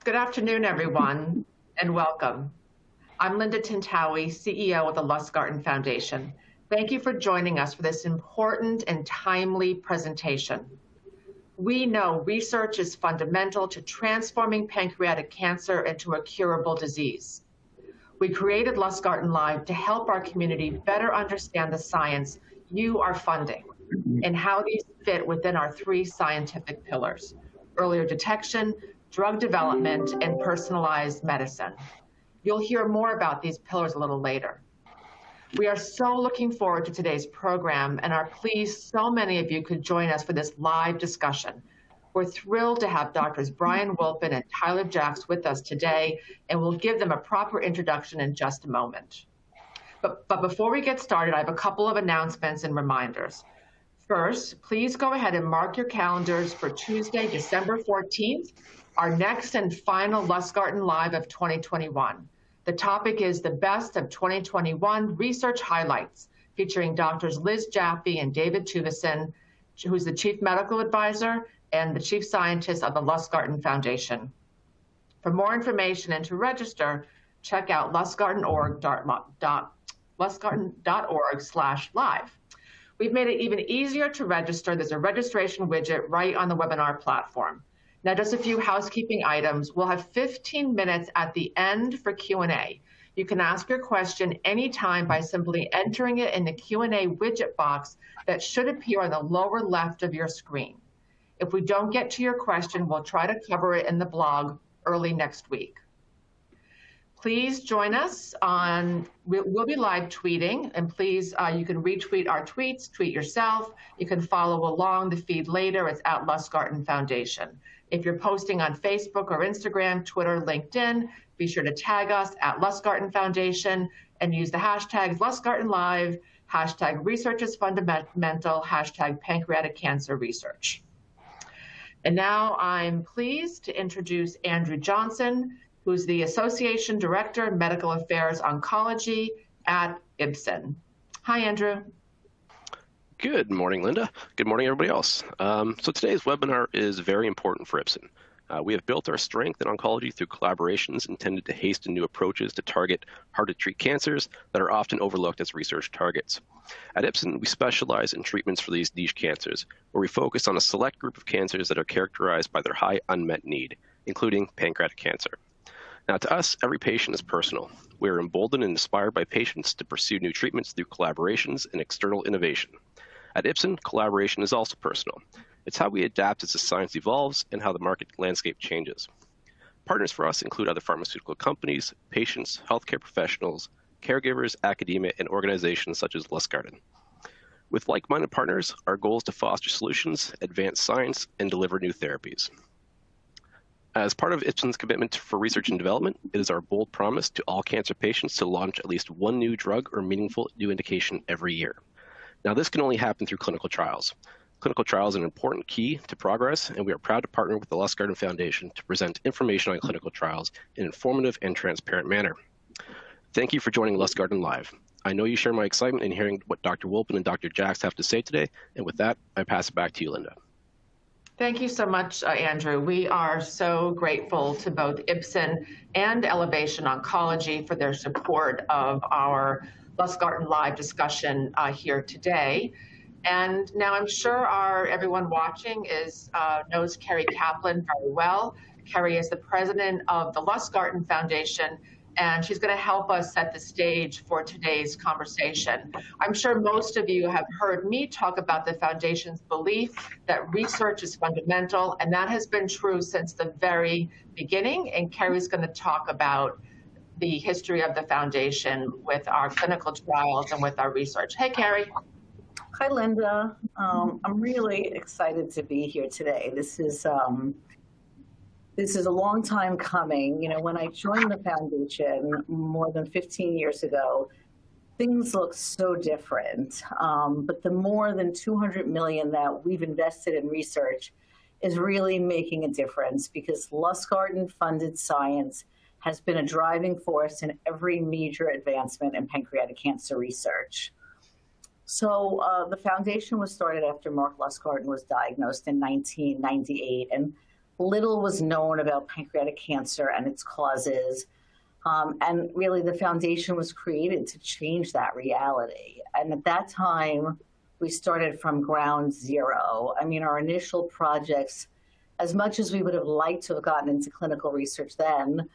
Good afternoon, everyone, and welcome. I'm Linda Tintawi, CEO of the Lustgarten Foundation. Thank you for joining us for this important and timely presentation. We know research is fundamental to transforming pancreatic cancer into a curable disease. We created LustgartenLIVE to help our community better understand the science you are funding and how these fit within our three scientific pillars: earlier detection, drug development, and personalized medicine. You'll hear more about these pillars a little later. We are so looking forward to today's program and are pleased so many of you could join us for this live discussion. We're thrilled to have Drs. Brian Wolpin and Tyler Jacks with us today, and we'll give them a proper introduction in just a moment. But before we get started, I have a couple of announcements and reminders. First, please go ahead and mark your calendars for Tuesday, December 14th, our next and final LustgartenLIVE of 2021. The topic is the best of 2021 research highlights, featuring Drs. Liz Jaffe and David Tuvison, who's the Chief Medical Advisor and the Chief Scientist of the Lustgarten Foundation. For more information and to register, check out lustgarten.org/live. We've made it even easier to register. There's a registration widget right on the webinar platform. Now, just a few housekeeping items. We'll have 15 minutes at the end for Q&A. You can ask your question anytime by simply entering it in the Q&A widget box that should appear on the lower left of your screen. If we don't get to your question, we'll try to cover it in the blog early next week. Please join us on, we'll be live tweeting, and please, you can retweet our tweets, tweet yourself. You can follow along the feed later. It's at Lustgarten Foundation. If you're posting on Facebook or Instagram, Twitter, LinkedIn, be sure to tag us at Lustgarten Foundation and use the hashtags LustgartenLIVE, hashtag research is fundamental, hashtag pancreatic cancer research. And now I'm pleased to introduce Andrew Johnson, who's the Association Director of Medical Affairs Oncology at Ipsen. Hi, Andrew. Good morning, Linda. Good morning, everybody else. So today's webinar is very important for Ipsen. We have built our strength in oncology through collaborations intended to hasten new approaches to target hard-to-treat cancers that are often overlooked as research targets. At Ipsen, we specialize in treatments for these niche cancers, where we focus on a select group of cancers that are characterized by their high unmet need, including pancreatic cancer. Now, to us, every patient is personal. We are emboldened and inspired by patients to pursue new treatments through collaborations and external innovation. At Ipsen, collaboration is also personal. It's how we adapt as the science evolves and how the market landscape changes. Partners for us include other pharmaceutical companies, patients, healthcare professionals, caregivers, academia, and organizations such as Lustgarten. With like-minded partners, our goal is to foster solutions, advance science, and deliver new therapies. As part of Ipsen's commitment for research and development, it is our bold promise to all cancer patients to launch at least one new drug or meaningful new indication every year. Now, this can only happen through clinical trials. Clinical trials are an important key to progress, and we are proud to partner with the Lustgarten Foundation to present information on clinical trials in an informative and transparent manner. Thank you for joining LustgartenLIVE. I know you share my excitement in hearing what Dr. Wolpin and Dr. Jacks have to say today, and with that, I pass it back to you, Linda. Thank you so much, Andrew. We are so grateful to both Ipsen and Elevation Oncology for their support of our LustgartenLIVE discussion here today. And now I'm sure everyone watching knows Carrie Kaplan very well. Carrie is the president of the Lustgarten Foundation, and she's going to help us set the stage for today's conversation. I'm sure most of you have heard me talk about the Foundation's belief that research is fundamental, and that has been true since the very beginning, and Carrie's going to talk about the history of the Foundation with our clinical trials and with our research. Hey, Carrie. Hi, Linda. I'm really excited to be here today. This is a long time coming. You know, when I joined the Foundation more than 15 years ago, things look so different. But the more than $200 million that we've invested in research is really making a difference, because Lustgarten-funded science has been a driving force in every major advancement in pancreatic cancer research. So the foundation was started after Mark Lustgarten was diagnosed in 1998. And little was known about pancreatic cancer and its causes. And really, the foundation was created to change that reality. And at that time, we started from ground zero. I mean, our initial projects, as much as we would have liked to have gotten into clinical research then,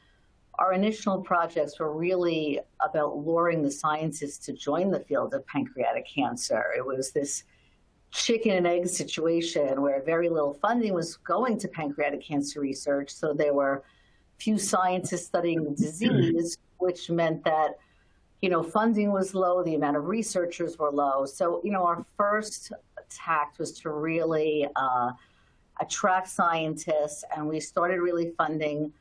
our initial projects were really about luring the scientists to join the field of pancreatic cancer. It was this chicken and egg situation where very little funding was going to pancreatic cancer research. So there were few scientists studying the disease, which meant that, funding was low, the amount of researchers were low. So, our first tact was to really attract scientists, and we started really funding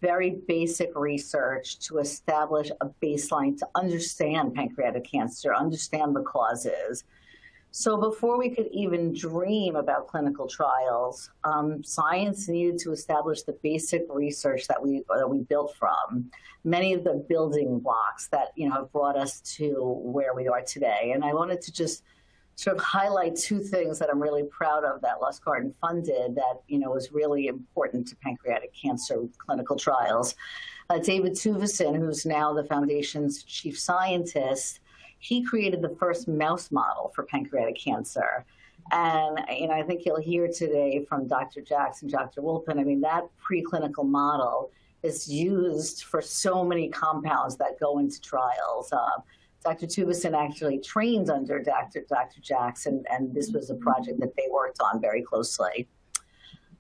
very basic research to establish a baseline to understand pancreatic cancer, understand the causes. So before we could even dream about clinical trials, science needed to establish the basic research that we built from, many of the building blocks that have brought us to where we are today. And I wanted to just sort of highlight two things that I'm really proud of that Lustgarten funded that was really important to pancreatic cancer clinical trials. David Tuvison, who's now the foundation's chief scientist, he created the first mouse model for pancreatic cancer. And I think you'll hear today from Dr. Jacks and Dr. Wolpin, I mean, that preclinical model is used for so many compounds that go into trials. Dr. Tuvison actually trained under Dr. Jacks, and this was a project that they worked on very closely.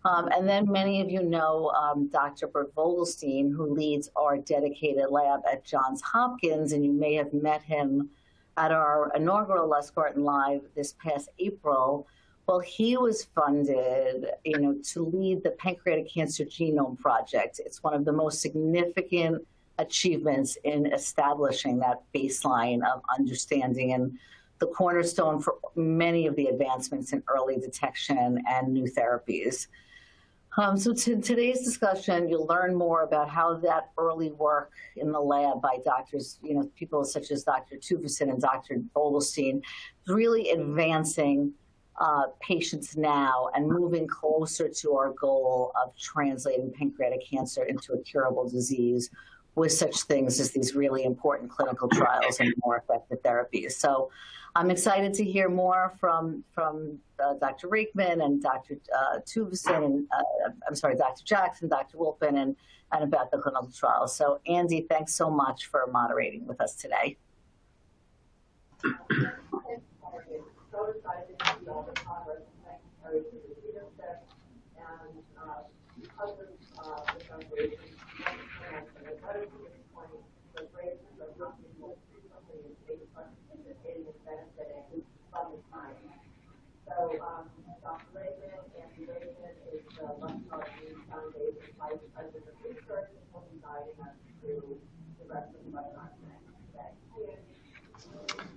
And then many of you know Dr. Bert Vogelstein, who leads our dedicated lab at Johns Hopkins, and you may have met him at our inaugural Lustgarten-LIVE this past April. Well, he was funded, to lead the Pancreatic Cancer Genome Project. It's one of the most significant achievements in establishing that baseline of understanding and the cornerstone for many of the advancements in early detection and new therapies. So today's discussion, you'll learn more about how that early work in the lab by doctors, people such as Dr. Tuvison and Dr. Vogelstein, really advancing patients now and moving closer to our goal of translating pancreatic cancer into a curable disease with such things as these really important clinical trials and more effective therapies. So I'm excited to hear more from Dr. Rakeman and Dr. Tuvison, and Dr. Jackson, Dr. Wolpin, and about the clinical trials. So Andy, thanks so much for moderating with us today. So excited to see all the progress and thanks to the leadership and because of the foundation, the better to this point, the great of working most frequently is being participating and benefiting from the science. So Dr. Rakeman, Andy Rakeman is the Lustgarten Foundation Vice President of Research and will be guiding us through the rest of the webinar today.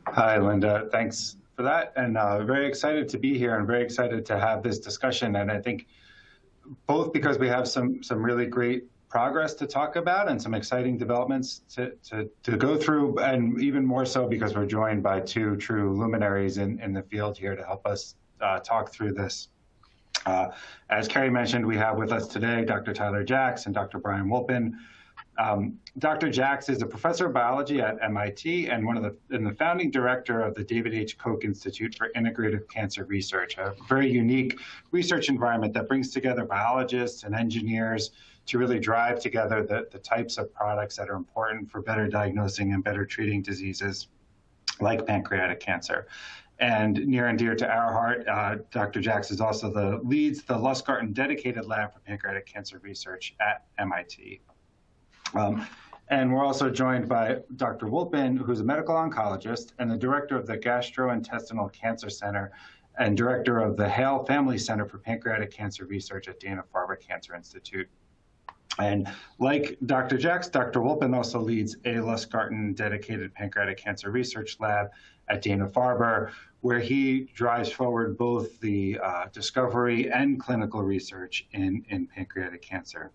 Hi, Linda. Thanks for that, and very excited to be here and very excited to have this discussion. And I think both because we have some really great progress to talk about and some exciting developments to go through, and even more so because we're joined by two true luminaries in the field here to help us talk through this. As Carrie mentioned, we have with us today Dr. Tyler Jacks and Dr. Brian Wolpin. Dr. Jacks is a professor of biology at MIT and the founding director of the David H. Koch Institute for Integrative Cancer Research, a very unique research environment that brings together biologists and engineers to really drive together the types of products that are important for better diagnosing and better treating diseases like pancreatic cancer. And near and dear to our heart, Dr. Jacks is also leads the Lustgarten dedicated lab for pancreatic cancer research at MIT. And we're also joined by Dr. Wolpin, who's a medical oncologist and the director of the Gastrointestinal Cancer Center and director of the Hale Family Center for Pancreatic Cancer Research at Dana-Farber Cancer Institute. And like Dr. Jacks, Dr. Wolpin also leads a Lustgarten dedicated pancreatic cancer research lab at Dana-Farber, where he drives forward both the discovery and clinical research in pancreatic cancer.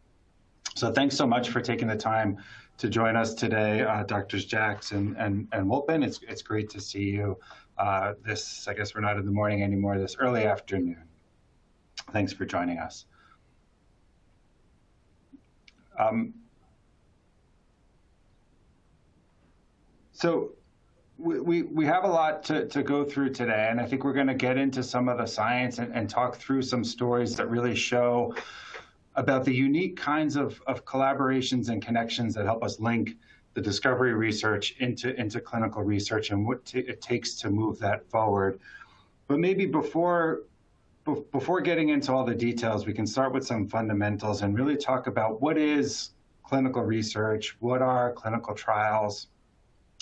So thanks so much for taking the time to join us today, Drs. Jacks and Wolpin. It's great to see you I guess we're not in the morning anymore, this early afternoon. Thanks for joining us. So we have a lot to go through today, and I think we're going to get into some of the science and talk through some stories that really show about the unique kinds of collaborations and connections that help us link the discovery research into clinical research and what it takes to move that forward. But maybe before getting into all the details, we can start with some fundamentals and really talk about what is clinical research, what are clinical trials,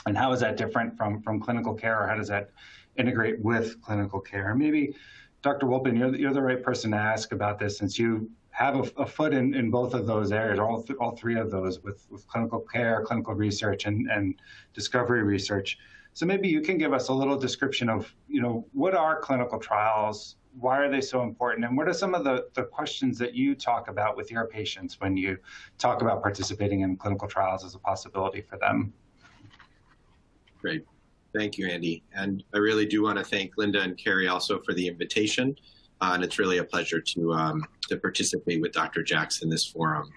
and how is that different from clinical care, or how does that integrate with clinical care? Maybe, Dr. Wolpin, you're the right person to ask about this, since you have a foot in both of those areas, all three of those, with clinical care, clinical research, and discovery research. So maybe you can give us a little description of, what are clinical trials, why are they so important, and what are some of the questions that you talk about with your patients when you talk about participating in clinical trials as a possibility for them? Great. Thank you, Andy. And I really do want to thank Linda and Carrie also for the invitation. And it's really a pleasure to participate with Dr. Jackson in this forum.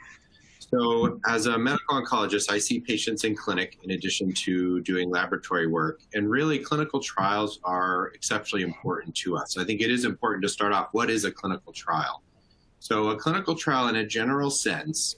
So as a medical oncologist, I see patients in clinic in addition to doing laboratory work. And really, clinical trials are exceptionally important to us. I think it is important to start off, what is a clinical trial? So a clinical trial in a general sense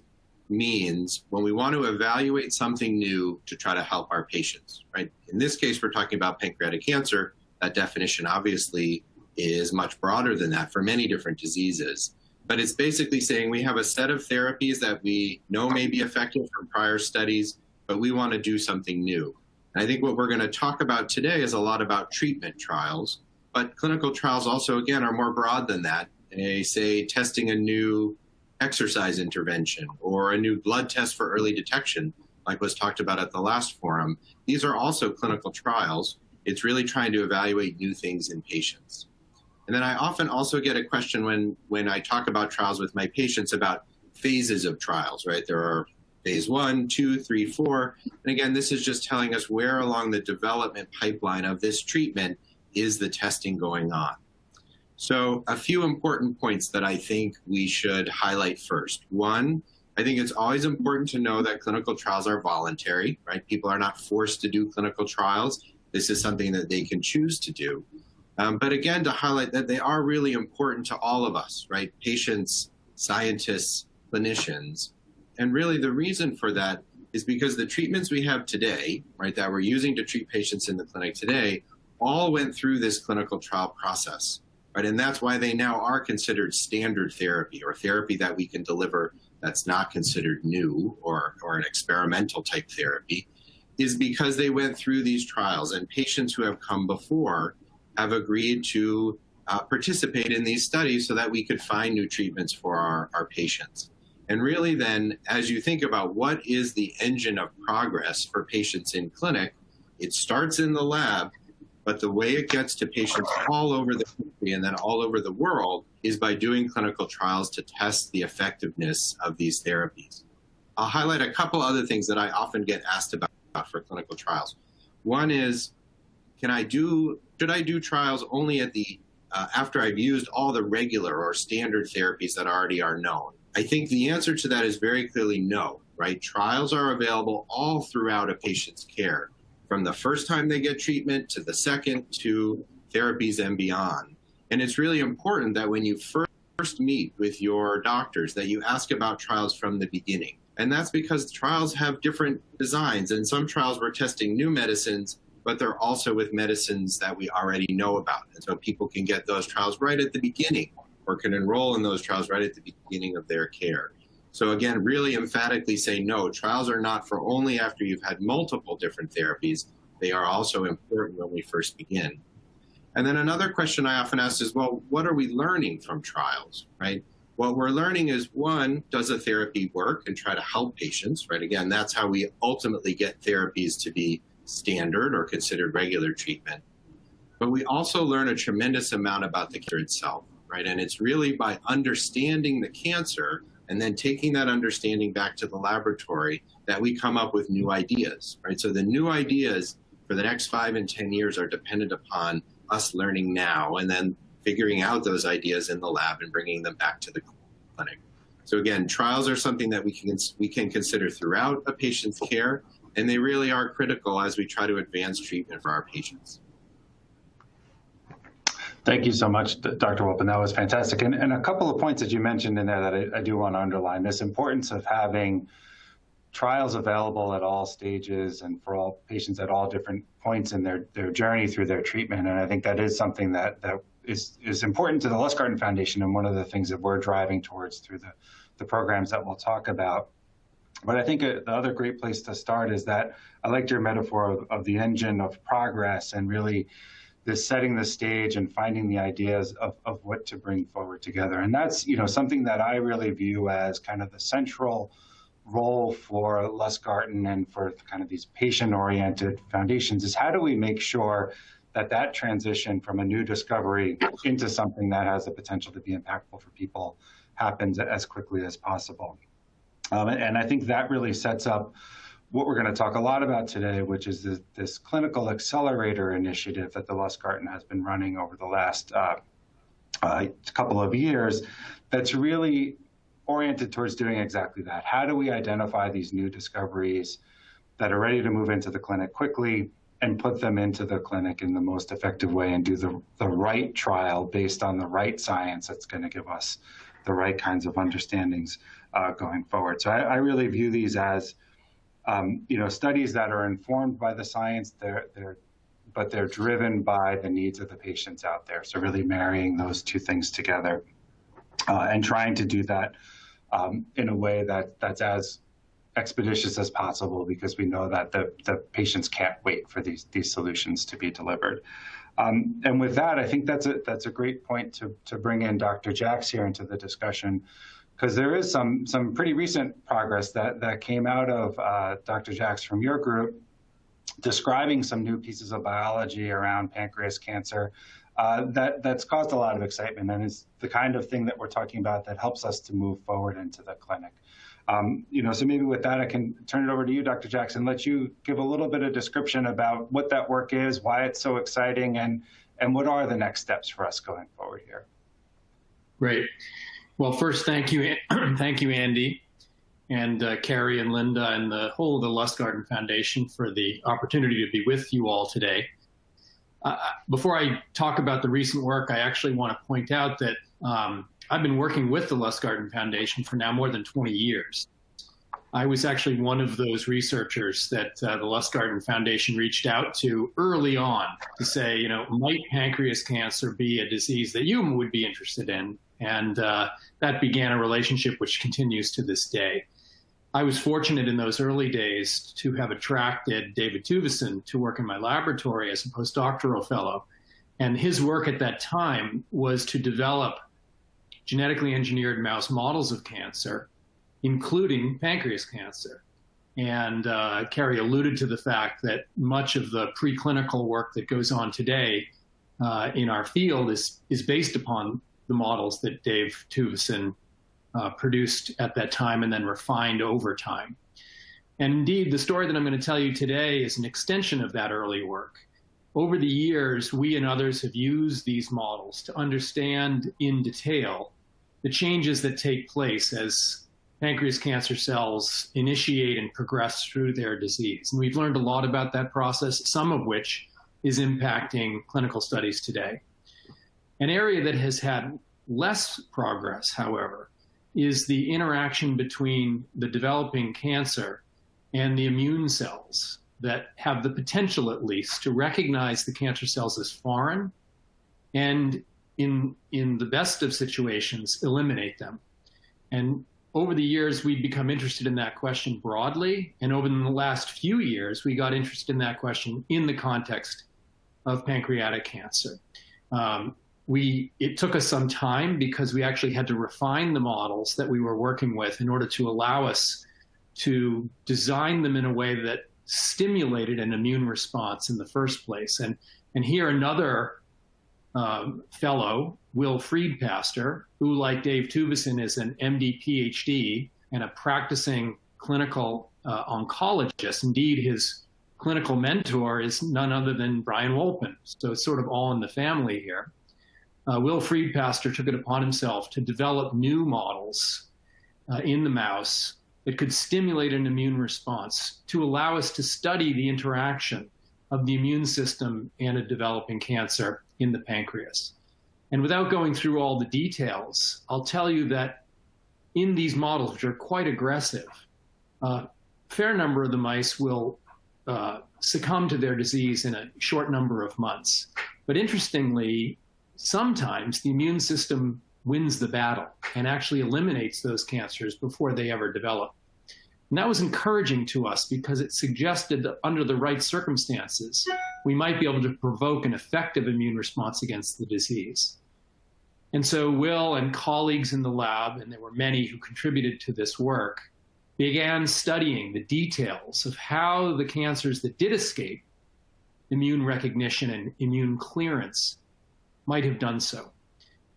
means when we want to evaluate something new to try to help our patients, right? In this case, we're talking about pancreatic cancer. That definition obviously is much broader than that for many different diseases. But it's basically saying we have a set of therapies that we know may be effective from prior studies, but we want to do something new. And I think what we're going to talk about today is a lot about treatment trials, but clinical trials also, again, are more broad than that. They say testing a new exercise intervention or a new blood test for early detection, like was talked about at the last forum. These are also clinical trials. It's really trying to evaluate new things in patients. And then I often also get a question when I talk about trials with my patients about phases of trials, right? There are phase 1, 2, 3, 4. And again, this is just telling us where along the development pipeline of this treatment is the testing going on. So a few important points that I think we should highlight first. One, I think it's always important to know that clinical trials are voluntary, right? People are not forced to do clinical trials. This is something that they can choose to do. But again, to highlight that they are really important to all of us, right? Patients, scientists, clinicians. And really the reason for that is because the treatments we have today, right, that we're using to treat patients in the clinic today, all went through this clinical trial process. Right, and that's why they now are considered standard therapy, or therapy that we can deliver that's not considered new or an experimental type therapy, is because they went through these trials, and patients who have come before have agreed to participate in these studies so that we could find new treatments for our patients. And really then, as you think about what is the engine of progress for patients in clinic, it starts in the lab, but the way it gets to patients all over the country and then all over the world is by doing clinical trials to test the effectiveness of these therapies. I'll highlight a couple other things that I often get asked about for clinical trials. One is, should I do trials only at the after I've used all the regular or standard therapies that already are known? I think the answer to that is very clearly no, right? Trials are available all throughout a patient's care, from the first time they get treatment to the second to therapies and beyond. And it's really important that when you first meet with your doctors that you ask about trials from the beginning. And that's because trials have different designs. And some trials we're testing new medicines, but they're also with medicines that we already know about. And so people can get those trials right at the beginning, or can enroll in those trials right at the beginning of their care. So again, really emphatically say no, trials are not for only after you've had multiple different therapies. They are also important when we first begin. And then another question I often ask is, well, what are we learning from trials, right? What we're learning is, one, does a therapy work, and try to help patients, right? Again, that's how we ultimately get therapies to be standard or considered regular treatment. But we also learn a tremendous amount about the cancer itself, right? And it's really by understanding the cancer and then taking that understanding back to the laboratory that we come up with new ideas, right? So the new ideas for the next 5 and 10 years are dependent upon us learning now and then figuring out those ideas in the lab and bringing them back to the clinic. So again, trials are something that we can consider throughout a patient's care, and they really are critical as we try to advance treatment for our patients. Thank you so much, Dr. Wolpin. That was fantastic. And a couple of points that you mentioned in there that I do want to underline, this importance of having trials available at all stages and for all patients at all different points in their journey through their treatment. And I think that is something that is important to the Lustgarten Foundation, and one of the things that we're driving towards through the programs that we'll talk about. But I think the other great place to start is that I liked your metaphor of the engine of progress, and really this setting the stage and finding the ideas of what to bring forward together. And that's, something that I really view as kind of the central role for Lustgarten and for kind of these patient-oriented foundations, is how do we make sure that transition from a new discovery into something that has the potential to be impactful for people happens as quickly as possible. And I think that really sets up what we're going to talk a lot about today, which is this Clinical Accelerator Initiative that the Lustgarten has been running over the last couple of years, that's really oriented towards doing exactly that. How do we identify these new discoveries that are ready to move into the clinic quickly and put them into the clinic in the most effective way, and do the right trial based on the right science that's going to give us the right kinds of understandings going forward. So I really view these as studies that are informed by the science, but they're driven by the needs of the patients out there. So really marrying those two things together and trying to do that in a way that's as expeditious as possible, because we know that the patients can't wait for these solutions to be delivered. And with that, I think that's a great point to bring in Dr. Jacks here into the discussion, because there is some pretty recent progress that came out of Dr. Jacks from your group, describing some new pieces of biology around pancreas cancer that's caused a lot of excitement, and is the kind of thing that we're talking about that helps us to move forward into the clinic. So maybe with that, I can turn it over to you, Dr. Jacks, and let you give a little bit of description about what that work is, why it's so exciting, and what are the next steps for us going forward here. Great. Well, first, thank you, Andy, and Carrie and Linda and the whole of the Lustgarten Foundation for the opportunity to be with you all today. Before I talk about the recent work, I actually want to point out that I've been working with the Lustgarten Foundation for now more than 20 years. I was actually one of those researchers that the Lustgarten Foundation reached out to early on to say, might pancreas cancer be a disease that you would be interested in? And that began a relationship which continues to this day. I was fortunate in those early days to have attracted David Tuvison to work in my laboratory as a postdoctoral fellow. And his work at that time was to develop genetically engineered mouse models of cancer, including pancreas cancer. And Carrie alluded to the fact that much of the preclinical work that goes on today in our field is based upon the models that Dave Tuvison produced at that time and then refined over time. And indeed, the story that I'm going to tell you today is an extension of that early work. Over the years, we and others have used these models to understand in detail the changes that take place as pancreas cancer cells initiate and progress through their disease. And we've learned a lot about that process, some of which is impacting clinical studies today. An area that has had less progress, however, is the interaction between the developing cancer and the immune cells that have the potential, at least, to recognize the cancer cells as foreign and, in the best of situations, eliminate them. And over the years, we've become interested in that question broadly. And over the last few years, we got interested in that question in the context of pancreatic cancer. It took us some time because we actually had to refine the models that we were working with in order to allow us to design them in a way that stimulated an immune response in the first place. And here another fellow, Will Friedpaster, who, like Dave Tuvison, is an MD PhD and a practicing clinical oncologist. Indeed, his clinical mentor is none other than Brian Wolpin. So it's sort of all in the family here. Will Friedpaster took it upon himself to develop new models in the mouse that could stimulate an immune response to allow us to study the interaction of the immune system and a developing cancer in the pancreas. And without going through all the details, I'll tell you that in these models, which are quite aggressive, a fair number of the mice will succumb to their disease in a short number of months. But interestingly, sometimes the immune system wins the battle and actually eliminates those cancers before they ever develop. And that was encouraging to us because it suggested that under the right circumstances, we might be able to provoke an effective immune response against the disease. And so Will and colleagues in the lab, and there were many who contributed to this work, began studying the details of how the cancers that did escape immune recognition and immune clearance might have done so.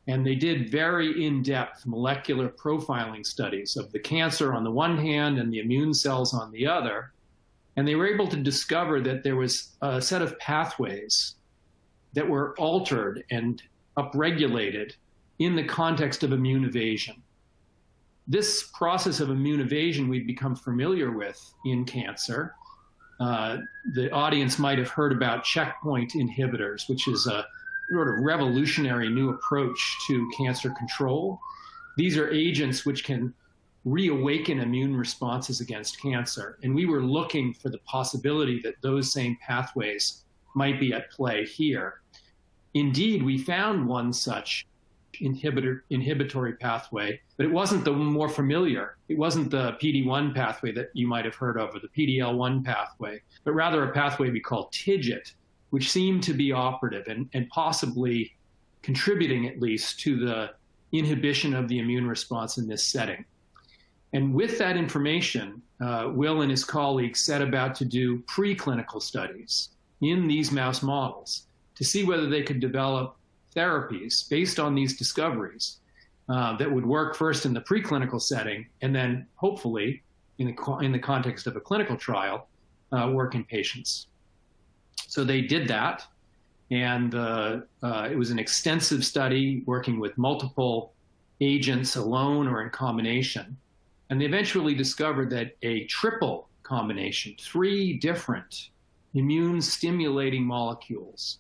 And they did very in-depth molecular profiling studies of the cancer on the one hand and the immune cells on the other. And they were able to discover that there was a set of pathways that were altered and upregulated in the context of immune evasion. This process of immune evasion we've become familiar with in cancer. The audience might have heard about checkpoint inhibitors, which is a sort of revolutionary new approach to cancer control. These are agents which can reawaken immune responses against cancer. And we were looking for the possibility that those same pathways might be at play here. Indeed, we found one such inhibitory pathway, but it wasn't the more familiar. It wasn't the PD-1 pathway that you might have heard of, or the PD-L1 pathway, but rather a pathway we call TIGIT, which seemed to be operative and possibly contributing at least to the inhibition of the immune response in this setting. And with that information, Will and his colleagues set about to do preclinical studies in these mouse models to see whether they could develop therapies based on these discoveries that would work first in the preclinical setting and then hopefully in the context of a clinical trial work in patients. So they did that, and it was an extensive study working with multiple agents alone or in combination. And they eventually discovered that a triple combination, 3 different immune stimulating molecules,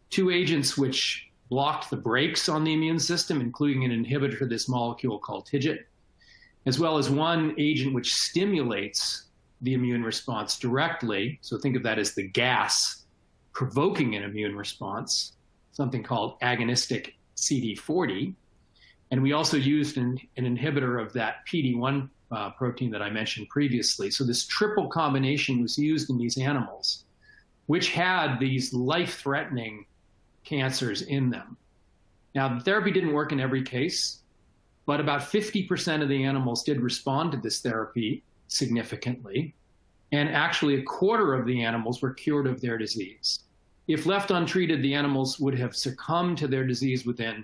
2 agents which blocked the brakes on the immune system, including an inhibitor of this molecule called TIGIT, as well as 1 agent which stimulates the immune response directly. So think of that as the gas provoking an immune response, something called agonistic CD40. And we also used an inhibitor of that PD-1 protein that I mentioned previously. So this triple combination was used in these animals, which had these life-threatening cancers in them. Now, the therapy didn't work in every case, but about 50% of the animals did respond to this therapy significantly. And actually, a quarter of the animals were cured of their disease. If left untreated, the animals would have succumbed to their disease within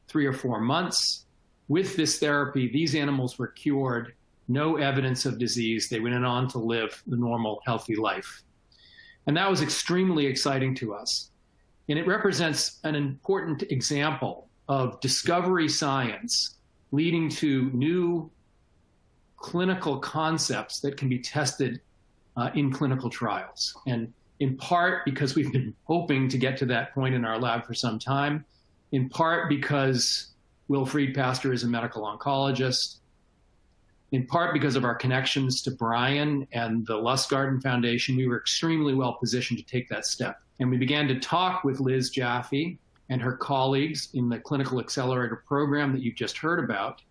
3 or 4 months. With this therapy, these animals were cured, no evidence of disease. They went on to live the normal, healthy life. And that was extremely exciting to us. And it represents an important example of discovery science leading to new clinical concepts that can be tested in clinical trials. And in part because we've been hoping to get to that point in our lab for some time, in part because Wilfried Pastor is a medical oncologist, in part because of our connections to Brian and the Lustgarten Foundation. We were extremely well positioned to take that step. And we began to talk with Liz Jaffe and her colleagues in the Clinical Accelerator program that you've just heard about,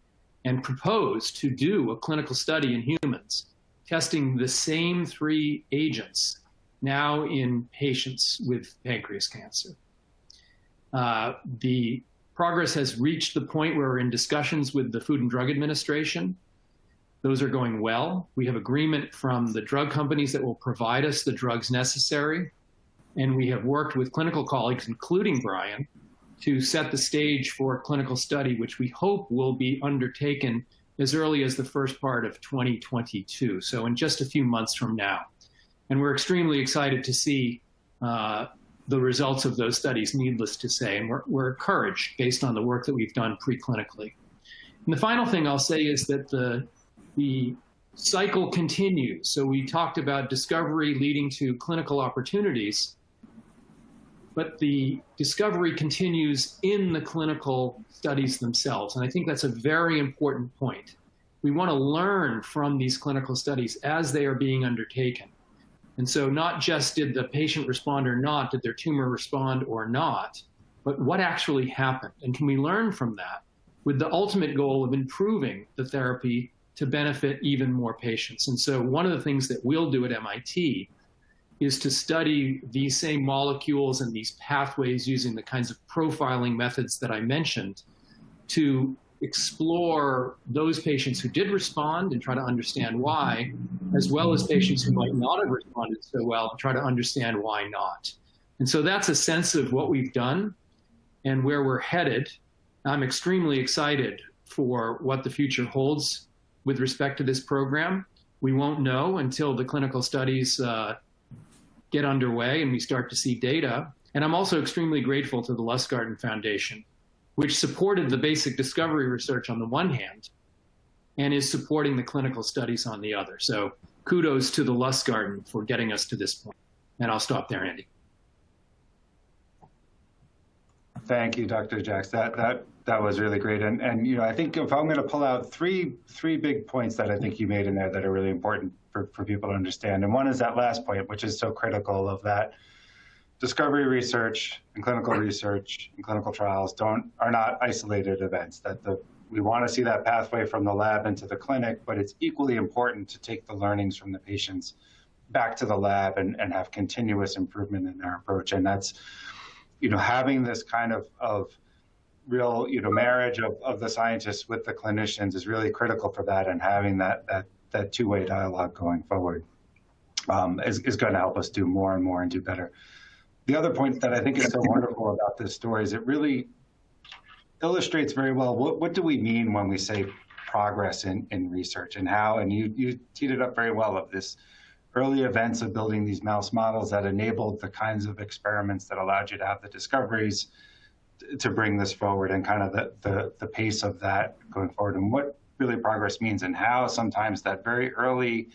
and proposed to do a clinical study in humans, testing the same 3 agents now in patients with pancreas cancer. The progress has reached the point where we're in discussions with the Food and Drug Administration. Those are going well. We have agreement from the drug companies that will provide us the drugs necessary. And we have worked with clinical colleagues, including Brian, to set the stage for a clinical study, which we hope will be undertaken as early as the first part of 2022, so in just a few months from now. And we're extremely excited to see the results of those studies, needless to say, and we're encouraged based on the work that we've done preclinically. And the final thing I'll say is that the the cycle continues. So we talked about discovery leading to clinical opportunities, but the discovery continues in the clinical studies themselves. And I think that's a very important point. We want to learn from these clinical studies as they are being undertaken. And so not just did the patient respond or not, did their tumor respond or not, but what actually happened? And can we learn from that with the ultimate goal of improving the therapy to benefit even more patients? And so one of the things that we'll do at MIT is to study these same molecules and these pathways using the kinds of profiling methods that I mentioned to explore those patients who did respond and try to understand why, as well as patients who might not have responded so well and try to understand why not. And so that's a sense of what we've done and where we're headed. I'm extremely excited for what the future holds with respect to this program. We won't know until the clinical studies get underway and we start to see data. And I'm also extremely grateful to the Lustgarten Foundation, which supported the basic discovery research on the one hand and is supporting the clinical studies on the other. So kudos to the Lustgarten for getting us to this point. And I'll stop there, Andy. Thank you, Dr. Jacks. That was really great. And you know, I think if I'm going to pull out three big points that I think you made in there that are really important for people to understand. And one is that last point, which is so critical, of that discovery research and clinical research and clinical trials are not isolated events. We want to see that pathway from the lab into the clinic, but it's equally important to take the learnings from the patients back to the lab and have continuous improvement in our approach. And that's, you know, having this kind of real, you know, marriage of the scientists with the clinicians is really critical for that, and having that two-way dialogue going forward is going to help us do more and more and do better. The other point that I think is so wonderful about this story is it really illustrates very well what do we mean when we say progress in research, and how, and you teed it up very well, of this early events of building these mouse models that enabled the kinds of experiments that allowed you to have the discoveries to bring this forward, and kind of the pace of that going forward, and what really progress means, and how sometimes that very early,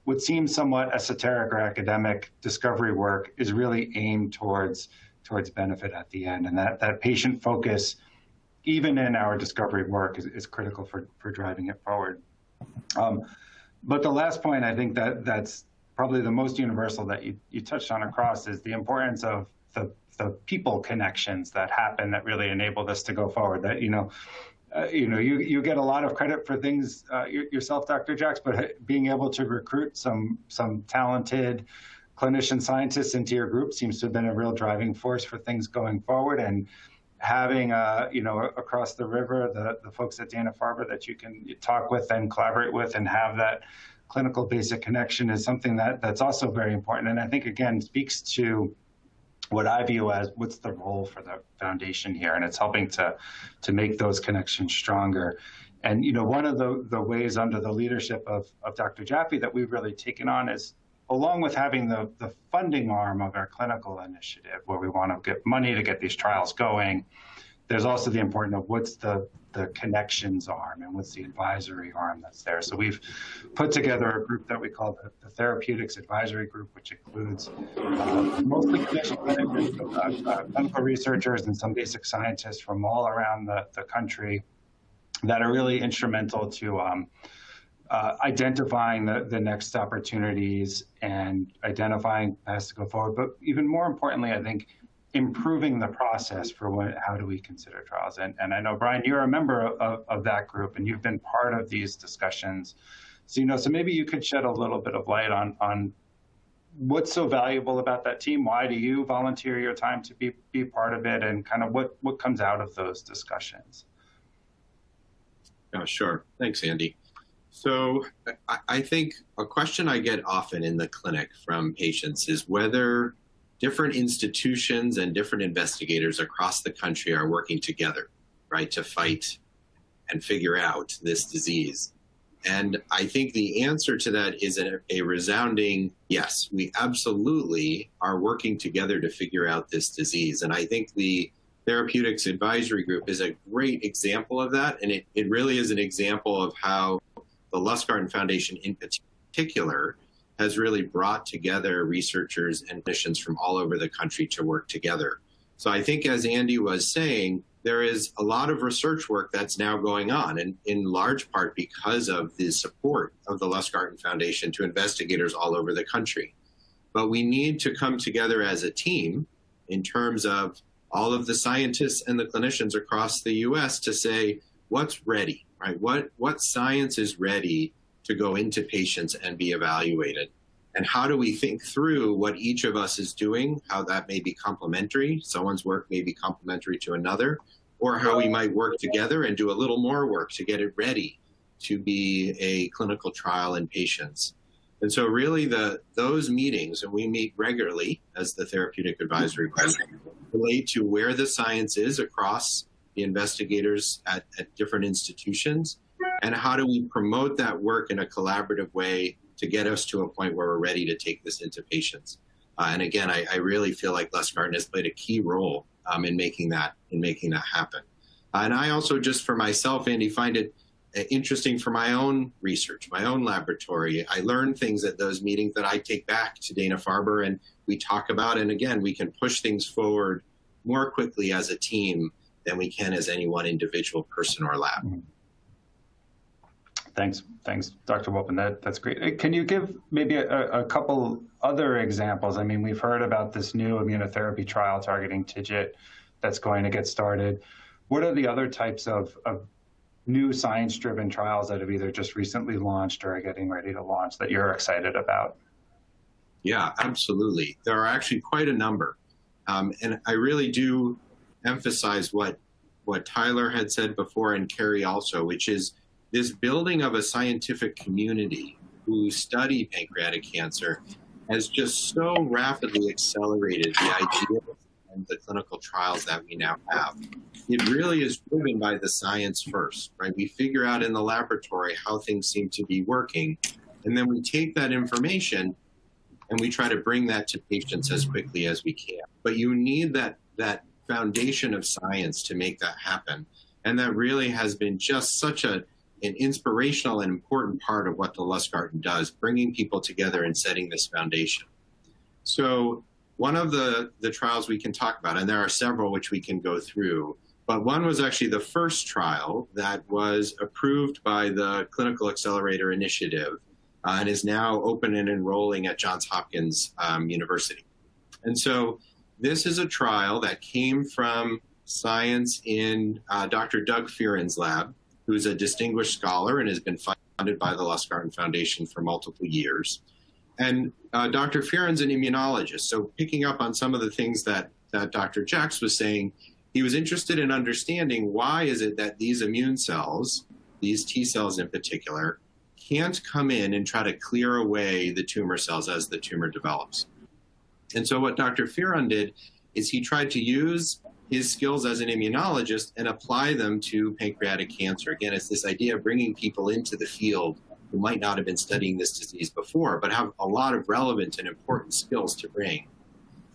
what seems somewhat esoteric or academic discovery work is really aimed towards benefit at the end. And that patient focus, even in our discovery work, is critical for driving it forward. But the last point, I think that's probably the most universal that you touched on across, is the importance of the people connections that happen that really enable this to go forward. That, you get a lot of credit for things yourself, Dr. Jacks, but being able to recruit some talented clinician scientists into your group seems to have been a real driving force for things going forward. And having, across the river, the folks at Dana-Farber that you can talk with and collaborate with and have that clinical basic connection is something that's also very important. And I think, again, speaks to what I view as what's the role for the foundation here, and it's helping to make those connections stronger. And one of the ways under the leadership of Dr. Jaffe that we've really taken on is, along with having the funding arm of our clinical initiative, where we want to get money to get these trials going, there's also the importance of what's the connections arm and what's the advisory arm that's there. So we've put together a group that we call the Therapeutics Advisory Group, which includes mostly clinical researchers and some basic scientists from all around the country that are really instrumental to identifying the next opportunities and identifying paths to go forward. But even more importantly, I think, improving the process for how do we consider trials. And I know, Brian, you're a member of that group, and you've been part of these discussions. So, so maybe you could shed a little bit of light on what's so valuable about that team. Why do you volunteer your time to be part of it, and kind of what comes out of those discussions? Oh, sure. Thanks, Andy. So I think a question I get often in the clinic from patients is whether different institutions and different investigators across the country are working together, right, to fight and figure out this disease. And I think the answer to that is a resounding yes. We absolutely are working together to figure out this disease. And I think the Therapeutics Advisory Group is a great example of that. And it really is an example of how the Lustgarten Foundation in particular has really brought together researchers and clinicians from all over the country to work together. So I think, as Andy was saying, there is a lot of research work that's now going on, and in large part because of the support of the Lustgarten Foundation to investigators all over the country. But we need to come together as a team in terms of all of the scientists and the clinicians across the US to say, what's ready, right? What science is ready to go into patients and be evaluated? And how do we think through what each of us is doing, how that may be complementary, someone's work may be complementary to another, or how we might work together and do a little more work to get it ready to be a clinical trial in patients. And so really those meetings, and we meet regularly as the Therapeutic Advisory Group, relate to where the science is across the investigators at different institutions, and how do we promote that work in a collaborative way to get us to a point where we're ready to take this into patients. And again, I really feel like Lustgarten has played a key role in making that happen. And I also, just for myself, Andy, find it interesting for my own research, my own laboratory. I learn things at those meetings that I take back to Dana-Farber and we talk about, and again, we can push things forward more quickly as a team than we can as any one individual person or lab. Thanks, Dr. Wolpin. That's great. Can you give maybe a couple other examples? I mean, we've heard about this new immunotherapy trial targeting TIGIT that's going to get started. What are the other types of new science-driven trials that have either just recently launched or are getting ready to launch that you're excited about? Yeah, absolutely. There are actually quite a number. And I really do emphasize what Tyler had said before, and Carrie also, which is this building of a scientific community who study pancreatic cancer has just so rapidly accelerated the ideas and the clinical trials that we now have. It really is driven by the science first, right? We figure out in the laboratory how things seem to be working, and then we take that information and we try to bring that to patients as quickly as we can. But you need that foundation of science to make that happen. And that really has been just such an inspirational and important part of what the Lustgarten does, bringing people together and setting this foundation. So one of the trials we can talk about, and there are several which we can go through, but one was actually the first trial that was approved by the Clinical Accelerator Initiative and is now open and enrolling at Johns Hopkins University. And so this is a trial that came from science in Dr. Doug Fearon's lab, who's a distinguished scholar and has been funded by the Lustgarten Foundation for multiple years. And Dr. Fearon's an immunologist, so picking up on some of the things that Dr. Jacks was saying, he was interested in understanding why is it that these immune cells, these T cells in particular, can't come in and try to clear away the tumor cells as the tumor develops. And so what Dr. Fearon did is he tried to use his skills as an immunologist and apply them to pancreatic cancer. Again, it's this idea of bringing people into the field who might not have been studying this disease before, but have a lot of relevant and important skills to bring.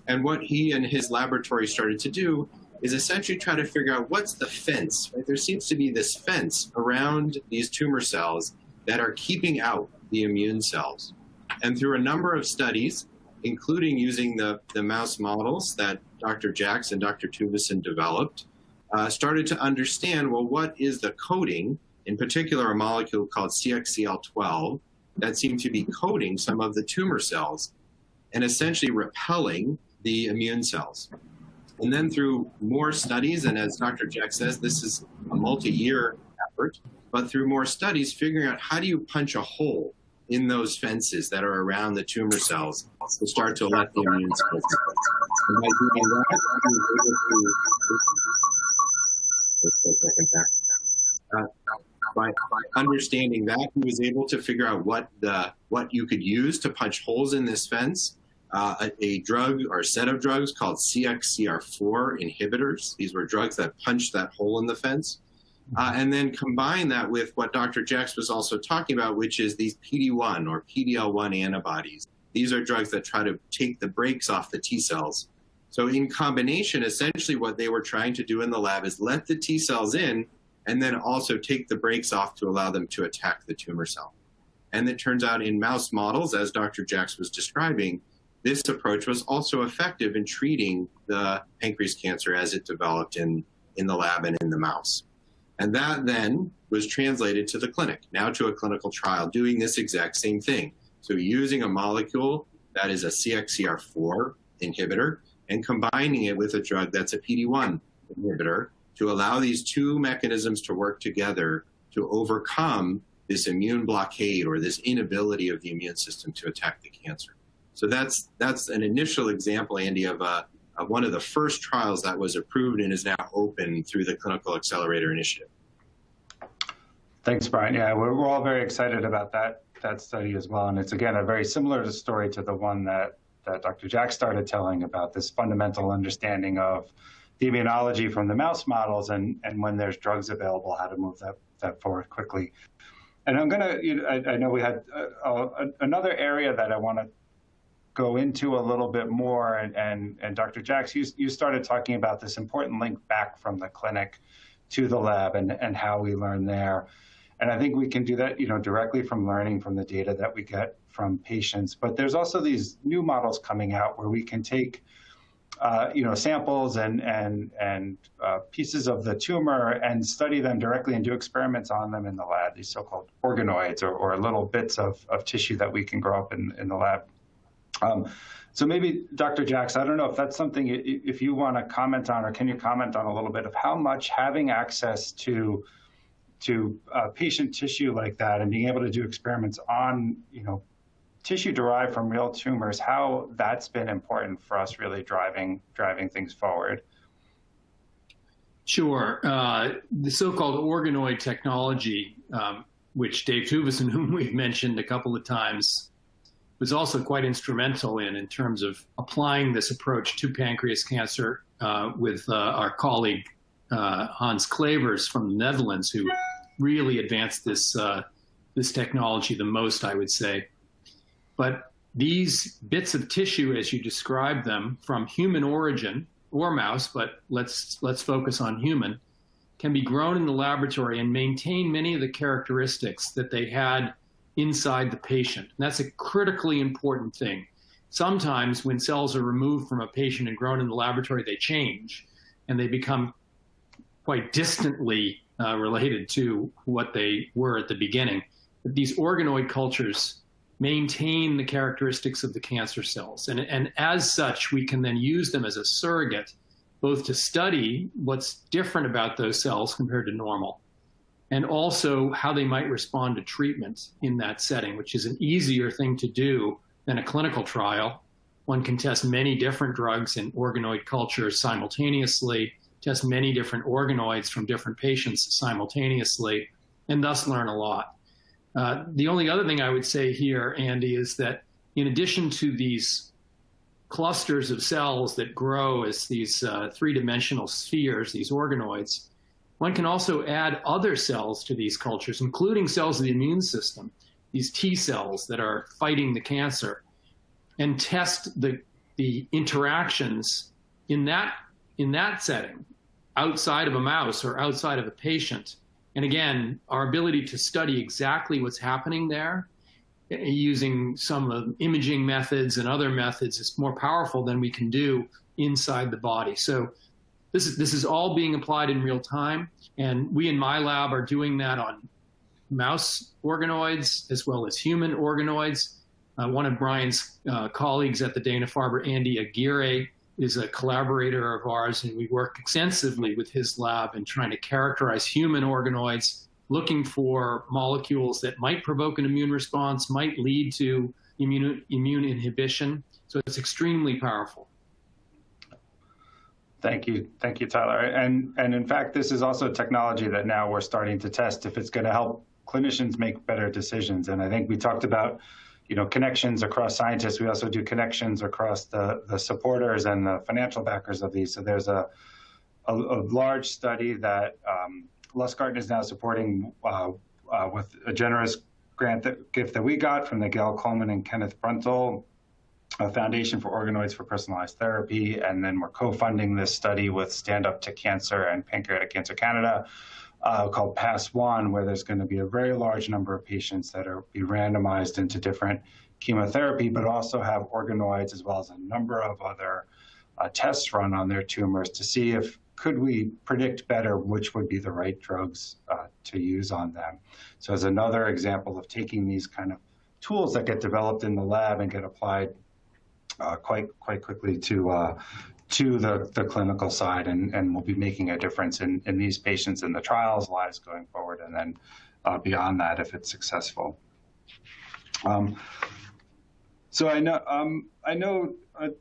And what he and his laboratory started to do is essentially try to figure out what's the fence, right? There seems to be this fence around these tumor cells that are keeping out the immune cells. And through a number of studies, including using the mouse models that Dr. Jacks and Dr. Tuvison developed, started to understand, well, what is the coating, in particular a molecule called CXCL12, that seemed to be coating some of the tumor cells and essentially repelling the immune cells. And then through more studies, and as Dr. Jacks says, this is a multi-year effort, but through more studies, figuring out how do you punch a hole in those fences that are around the tumor cells to start to let the immune cells out. And by doing that, by understanding that, he was able to figure out what you could use to punch holes in this fence. A drug or a set of drugs called CXCR4 inhibitors. These were drugs that punched that hole in the fence. And then combine that with what Dr. Jacks was also talking about, which is these PD-1 or PD-L1 antibodies. These are drugs that try to take the brakes off the T cells. So in combination, essentially what they were trying to do in the lab is let the T cells in and then also take the brakes off to allow them to attack the tumor cell. And it turns out in mouse models, as Dr. Jacks was describing, this approach was also effective in treating the pancreas cancer as it developed in the lab and in the mouse. And that then was translated to the clinic, now to a clinical trial, doing this exact same thing. So using a molecule that is a CXCR4 inhibitor and combining it with a drug that's a PD-1 inhibitor to allow these two mechanisms to work together to overcome this immune blockade or this inability of the immune system to attack the cancer. So that's an initial example, Andy, of one of the first trials that was approved and is now open through the Clinical Accelerator Initiative. Thanks, Brian. Yeah, we're all very excited about that study as well. And it's, again, a very similar story to the one that Dr. Jack started telling about, this fundamental understanding of the immunology from the mouse models and when there's drugs available, how to move that forward quickly. And I'm going to, I know we had another area that I want to go into a little bit more. And Dr. Jacks, you started talking about this important link back from the clinic to the lab and how we learn there. And I think we can do that, directly from learning from the data that we get from patients. But there's also these new models coming out where we can take, samples and pieces of the tumor and study them directly and do experiments on them in the lab, these so-called organoids or little bits of tissue that we can grow up in the lab. So maybe, Dr. Jacks, I don't know if that's something, if you want to comment on, or can you comment on a little bit of how much having access to patient tissue like that and being able to do experiments on, tissue derived from real tumors, how that's been important for us really driving things forward? Sure. The so-called organoid technology, which Dave Tuvison, whom we've mentioned a couple of times, was also quite instrumental in terms of applying this approach to pancreas cancer with our colleague Hans Clevers from the Netherlands, who really advanced this technology the most, I would say. But these bits of tissue, as you described them, from human origin or mouse, but let's focus on human, can be grown in the laboratory and maintain many of the characteristics that they had inside the patient. And that's a critically important thing. Sometimes when cells are removed from a patient and grown in the laboratory, they change and they become quite distantly related to what they were at the beginning. But these organoid cultures maintain the characteristics of the cancer cells. And as such, we can then use them as a surrogate, both to study what's different about those cells compared to normal, and also how they might respond to treatment in that setting, which is an easier thing to do than a clinical trial. One can test many different drugs in organoid cultures simultaneously, test many different organoids from different patients simultaneously, and thus learn a lot. The only other thing I would say here, Andy, is that in addition to these clusters of cells that grow as these three-dimensional spheres, these organoids, one can also add other cells to these cultures, including cells of the immune system, these T cells that are fighting the cancer, and test the interactions in that setting, outside of a mouse or outside of a patient. And again, our ability to study exactly what's happening there using some imaging methods and other methods is more powerful than we can do inside the body. So this is all being applied in real time. And we in my lab are doing that on mouse organoids as well as human organoids. One of Brian's colleagues at the Dana-Farber, Andy Aguirre, is a collaborator of ours, and we work extensively with his lab in trying to characterize human organoids, looking for molecules that might provoke an immune response, might lead to immune inhibition. So it's extremely powerful. Thank you, Tyler. And in fact, this is also technology that now we're starting to test if it's going to help clinicians make better decisions. And I think we talked about, connections across scientists. We also do connections across the supporters and the financial backers of these. So there's a large study that Lustgarten is now supporting with a generous gift that we got from the Gail Coleman and Kenneth Bruntel Foundation for Organoids for Personalized Therapy. And then we're co-funding this study with Stand Up to Cancer and Pancreatic Cancer Canada. called PASS-1, where there's going to be a very large number of patients that are be randomized into different chemotherapy, but also have organoids as well as a number of other tests run on their tumors to see if could we predict better which would be the right drugs to use on them. So as another example of taking these kind of tools that get developed in the lab and get applied quite quickly to the clinical side, and will be making a difference in these patients in the trials' lives going forward, and then beyond that if it's successful. So I know,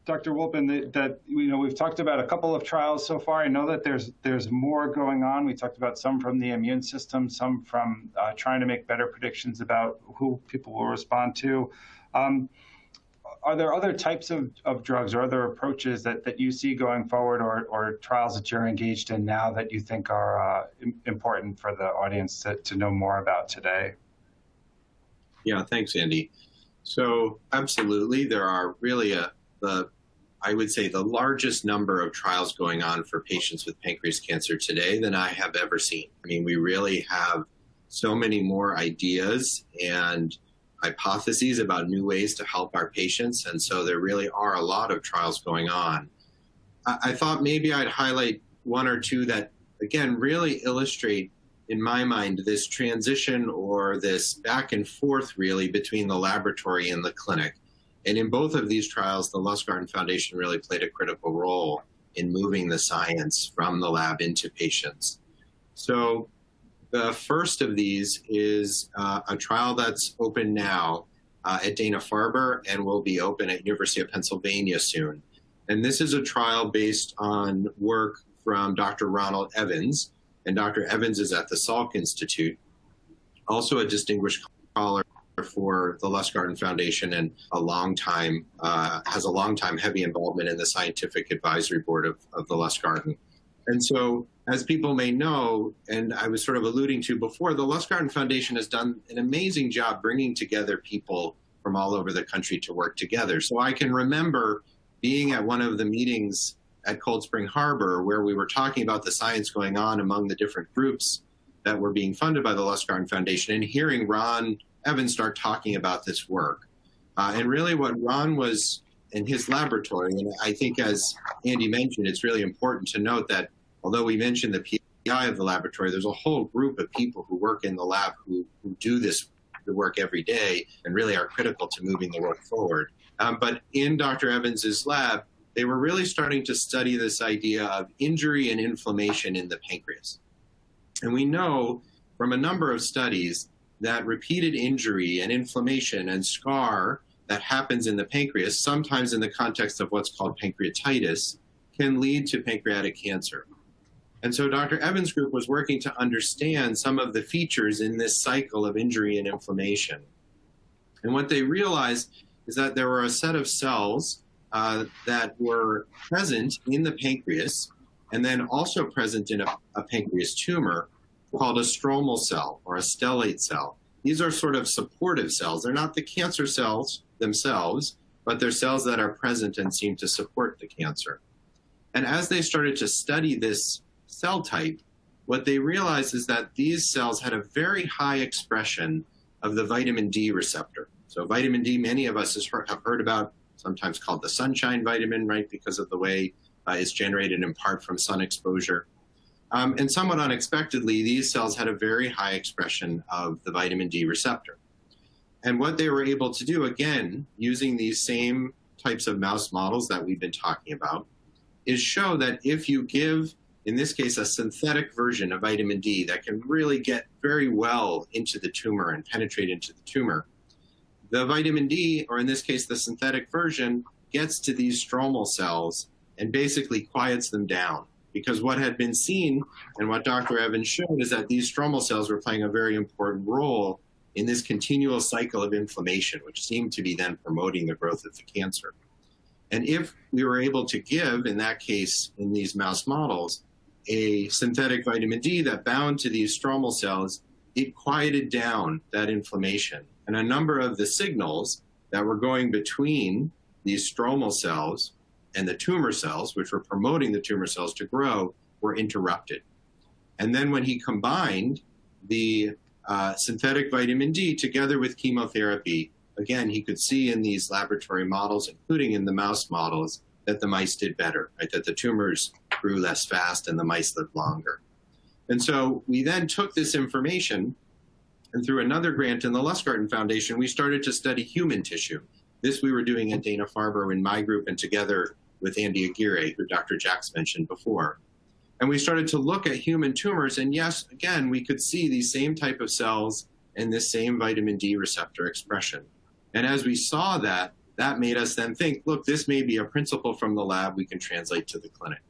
Dr. Wolpin, that we've talked about a couple of trials so far. I know that there's more going on. We talked about some from the immune system, some from trying to make better predictions about who people will respond to. Are there other types of drugs or other approaches that you see going forward, or trials that you're engaged in now that you think are important for the audience to know more about today? Yeah, thanks, Andy. So absolutely, there are really I would say the largest number of trials going on for patients with pancreas cancer today than I have ever seen. I mean, we really have so many more ideas and hypotheses about new ways to help our patients. And so there really are a lot of trials going on. I thought maybe I'd highlight one or two that, again, really illustrate, in my mind, this transition or this back and forth really between the laboratory and the clinic. And in both of these trials, the Lustgarten Foundation really played a critical role in moving the science from the lab into patients. So the first of these is a trial that's open now at Dana-Farber and will be open at University of Pennsylvania soon. And this is a trial based on work from Dr. Ronald Evans, and Dr. Evans is at the Salk Institute, also a distinguished scholar for the Lustgarten Foundation and has a long time heavy involvement in the scientific advisory board of the Lustgarten. And so, as people may know, and I was sort of alluding to before, the Lustgarten Foundation has done an amazing job bringing together people from all over the country to work together. So I can remember being at one of the meetings at Cold Spring Harbor where we were talking about the science going on among the different groups that were being funded by the Lustgarten Foundation, and hearing Ron Evans start talking about this work. And really what Ron was in his laboratory, and I think as Andy mentioned, it's really important to note that although we mentioned the PI of the laboratory, there's a whole group of people who work in the lab who do the work every day and really are critical to moving the work forward. But in Dr. Evans's lab, they were really starting to study this idea of injury and inflammation in the pancreas. And we know from a number of studies that repeated injury and inflammation and scar that happens in the pancreas, sometimes in the context of what's called pancreatitis, can lead to pancreatic cancer. And so Dr. Evans' group was working to understand some of the features in this cycle of injury and inflammation. And what they realized is that there were a set of cells that were present in the pancreas and then also present in a pancreas tumor called a stromal cell or a stellate cell. These are sort of supportive cells. They're not the cancer cells themselves, but they're cells that are present and seem to support the cancer. And as they started to study this cell type, what they realized is that these cells had a very high expression of the vitamin D receptor. So vitamin D, many of us have heard about, sometimes called the sunshine vitamin, right, because of the way it's generated in part from sun exposure. And somewhat unexpectedly, these cells had a very high expression of the vitamin D receptor. And what they were able to do, again, using these same types of mouse models that we've been talking about, is show that if you give, in this case, a synthetic version of vitamin D that can really get very well into the tumor and penetrate into the tumor, the vitamin D, or in this case, the synthetic version, gets to these stromal cells and basically quiets them down. Because what had been seen and what Dr. Evans showed is that these stromal cells were playing a very important role in this continual cycle of inflammation, which seemed to be then promoting the growth of the cancer. And if we were able to give, in that case, in these mouse models, a synthetic vitamin D that bound to these stromal cells, it quieted down that inflammation. And a number of the signals that were going between these stromal cells and the tumor cells, which were promoting the tumor cells to grow, were interrupted. And then when he combined the synthetic vitamin D together with chemotherapy, again, he could see in these laboratory models, including in the mouse models, that the mice did better, right? That the tumors grew less fast and the mice lived longer. And so we then took this information, and through another grant in the Lustgarten Foundation, we started to study human tissue. This we were doing at Dana-Farber in my group and together with Andy Aguirre, who Dr. Jacks mentioned before. And we started to look at human tumors, and yes, again, we could see these same type of cells and this same vitamin D receptor expression. And as we saw that, that made us then think, look, this may be a principle from the lab we can translate to the clinic.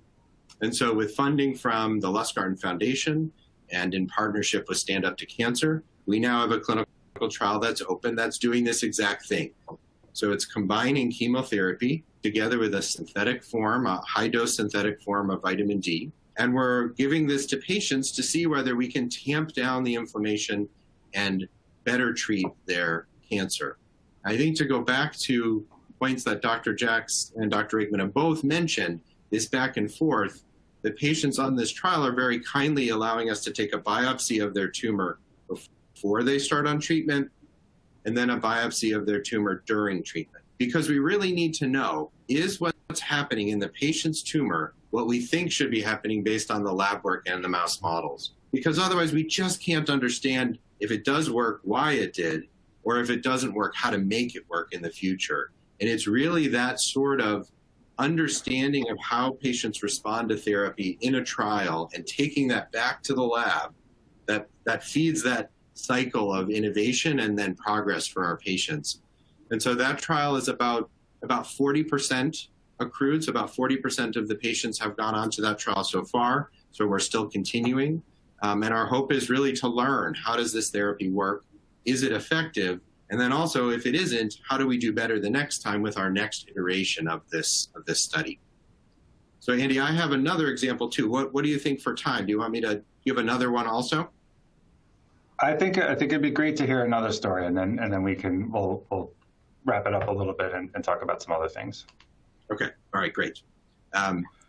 And so with funding from the Lustgarten Foundation and in partnership with Stand Up to Cancer, we now have a clinical trial that's open that's doing this exact thing. So it's combining chemotherapy together with a synthetic form, a high-dose synthetic form of vitamin D. And we're giving this to patients to see whether we can tamp down the inflammation and better treat their cancer. I think to go back to points that Dr. Jacks and Dr. Aikman have both mentioned, this back and forth, the patients on this trial are very kindly allowing us to take a biopsy of their tumor before they start on treatment, and then a biopsy of their tumor during treatment. Because we really need to know, is what's happening in the patient's tumor what we think should be happening based on the lab work and the mouse models? Because otherwise we just can't understand if it does work, why it did, or if it doesn't work, how to make it work in the future. And it's really that sort of understanding of how patients respond to therapy in a trial and taking that back to the lab that feeds that cycle of innovation and then progress for our patients. And so that trial is about 40% accrued. So about 40% of the patients have gone on to that trial so far. So we're still continuing. And our hope is really to learn, how does this therapy work? Is it effective? And then also, if it isn't, how do we do better the next time with our next iteration of this study? So Andy, I have another example too. What do you think for time? Do you want me to give another one also? I think it'd be great to hear another story, and then we'll wrap it up a little bit and talk about some other things. Okay. All right. Great.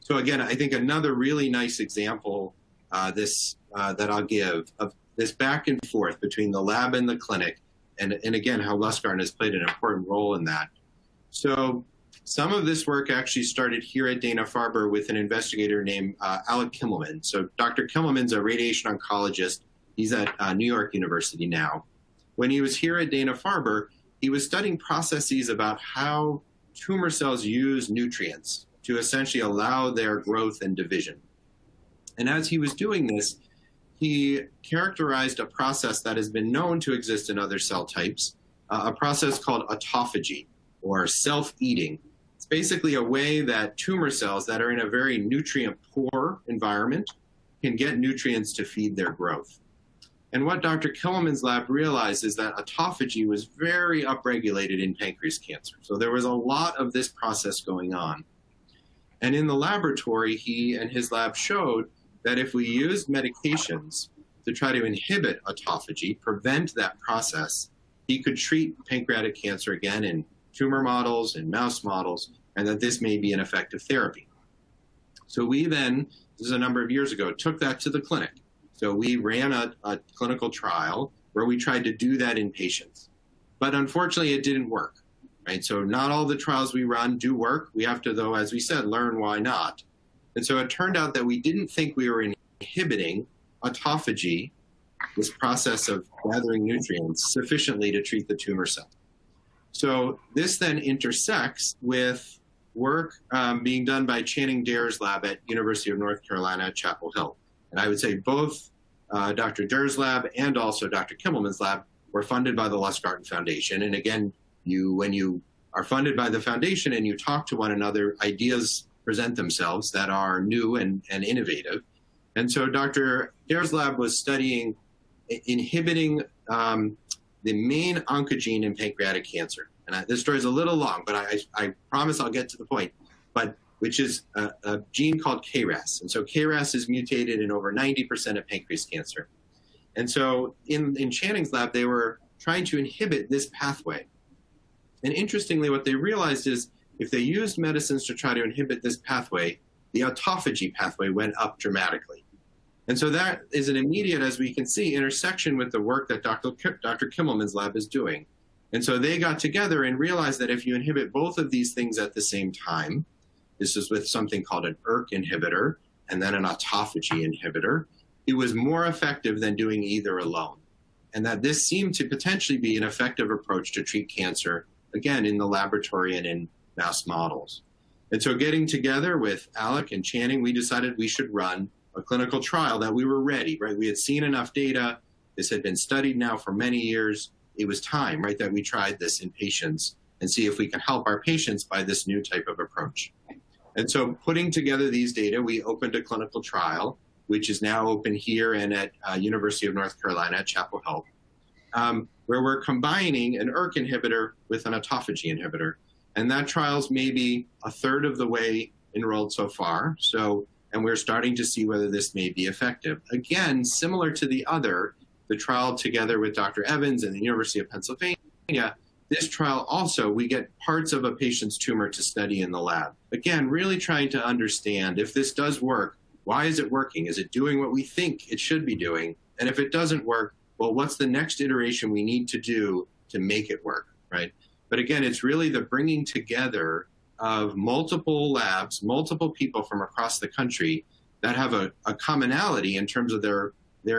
So again, I think another really nice example that I'll give of this back and forth between the lab and the clinic, and again, how Lustgarten has played an important role in that. So some of this work actually started here at Dana-Farber with an investigator named Alec Kimmelman. So Dr. Kimmelman's a radiation oncologist. He's at New York University now. When he was here at Dana-Farber, he was studying processes about how tumor cells use nutrients to essentially allow their growth and division. And as he was doing this, he characterized a process that has been known to exist in other cell types, a process called autophagy, or self-eating. It's basically a way that tumor cells that are in a very nutrient-poor environment can get nutrients to feed their growth. And what Dr. Kimmelman's lab realized is that autophagy was very upregulated in pancreas cancer. So there was a lot of this process going on. And in the laboratory, he and his lab showed that if we used medications to try to inhibit autophagy, prevent that process, he could treat pancreatic cancer again in tumor models and mouse models, and that this may be an effective therapy. So we then, this is a number of years ago, took that to the clinic. So we ran a clinical trial where we tried to do that in patients. But unfortunately, it didn't work, right? So not all the trials we run do work. We have to, though, as we said, learn why not. And so it turned out that we didn't think we were inhibiting autophagy, this process of gathering nutrients, sufficiently to treat the tumor cell. So this then intersects with work being done by Channing Dare's lab at University of North Carolina at Chapel Hill. And I would say both Dr. Dare's lab and also Dr. Kimmelman's lab were funded by the Lustgarten Foundation. And again, when you are funded by the foundation and you talk to one another, ideas present themselves that are new and innovative. And so Dr. Dare's lab was studying inhibiting the main oncogene in pancreatic cancer. And this story is a little long, but I promise I'll get to the point, which is a gene called KRAS. And so KRAS is mutated in over 90% of pancreas cancer. And so in Channing's lab, they were trying to inhibit this pathway. And interestingly, what they realized is if they used medicines to try to inhibit this pathway, the autophagy pathway went up dramatically. And so that is an immediate, as we can see, intersection with the work that Dr. Kimmelman's lab is doing. And so they got together and realized that if you inhibit both of these things at the same time, this is with something called an ERK inhibitor and then an autophagy inhibitor, it was more effective than doing either alone. And that this seemed to potentially be an effective approach to treat cancer, again, in the laboratory and in mouse models. And so getting together with Alec and Channing, we decided we should run a clinical trial that we were ready, right? We had seen enough data. This had been studied now for many years. It was time, right, that we tried this in patients and see if we can help our patients by this new type of approach. And so putting together these data, we opened a clinical trial, which is now open here and at University of North Carolina at Chapel Hill, where we're combining an ERK inhibitor with an autophagy inhibitor. And that trial's maybe a third of the way enrolled so far. And we're starting to see whether this may be effective. Again, similar to the trial together with Dr. Evans and the University of Pennsylvania, this trial also, we get parts of a patient's tumor to study in the lab. Again, really trying to understand if this does work, why is it working? Is it doing what we think it should be doing? And if it doesn't work, well, what's the next iteration we need to do to make it work, right? But again, it's really the bringing together of multiple labs, multiple people from across the country that have a commonality in terms of their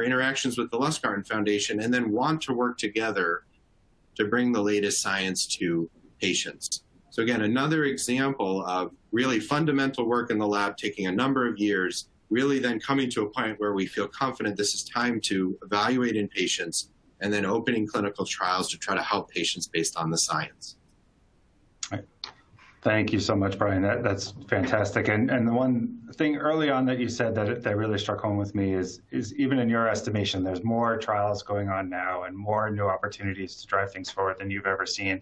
interactions with the Lustgarten Foundation and then want to work together to bring the latest science to patients. So again, another example of really fundamental work in the lab taking a number of years, really then coming to a point where we feel confident this is time to evaluate in patients and then opening clinical trials to try to help patients based on the science. Thank you so much, Brian. That's fantastic. And the one thing early on that you said that really struck home with me is even in your estimation, there's more trials going on now and more new opportunities to drive things forward than you've ever seen.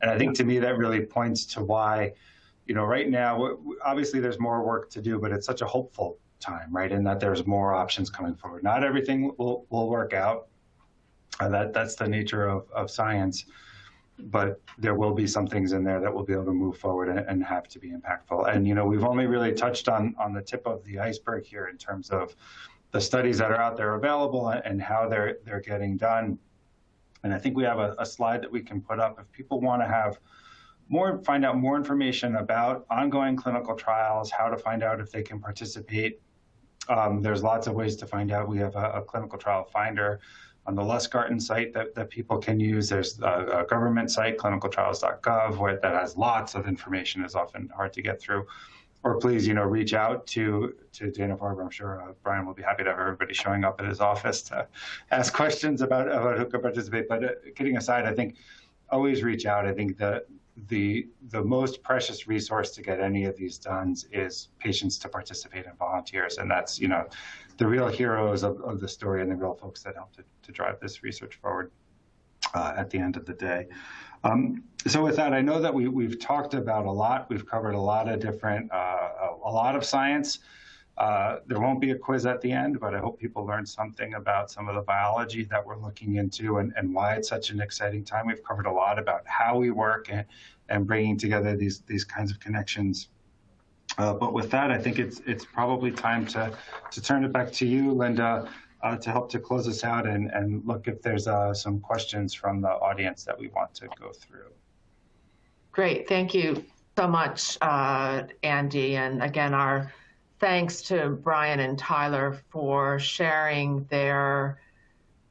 And I think to me that really points to why, right now, obviously there's more work to do, but it's such a hopeful time, right? And that there's more options coming forward. Not everything will work out. That's the nature of science. But there will be some things in there that will be able to move forward and have to be impactful. And, we've only really touched on the tip of the iceberg here in terms of the studies that are out there available and how they're getting done. And I think we have a slide that we can put up if people want to find out more information about ongoing clinical trials, how to find out if they can participate. There's lots of ways to find out. We have a clinical trial finder on the Lustgarten site that people can use. There's a government site, clinicaltrials.gov, that has lots of information. It's often hard to get through. Or please, reach out to Dana-Farber. I'm sure Brian will be happy to have everybody showing up at his office to ask questions about who can participate. But kidding aside, I think always reach out. I think that the most precious resource to get any of these done is patients to participate and volunteers. And that's, the real heroes of the story and the real folks that help to drive this research forward at the end of the day. So with that, I know that we've talked about a lot. We've covered a lot of different, a lot of science. There won't be a quiz at the end, but I hope people learned something about some of the biology that we're looking into and why it's such an exciting time. We've covered a lot about how we work and bringing together these kinds of connections. But with that, I think it's probably time to turn it back to you, Linda, to help to close us out and look if there's some questions from the audience that we want to go through. Great. Thank you so much, Andy. And again, our thanks to Brian and Tyler for sharing their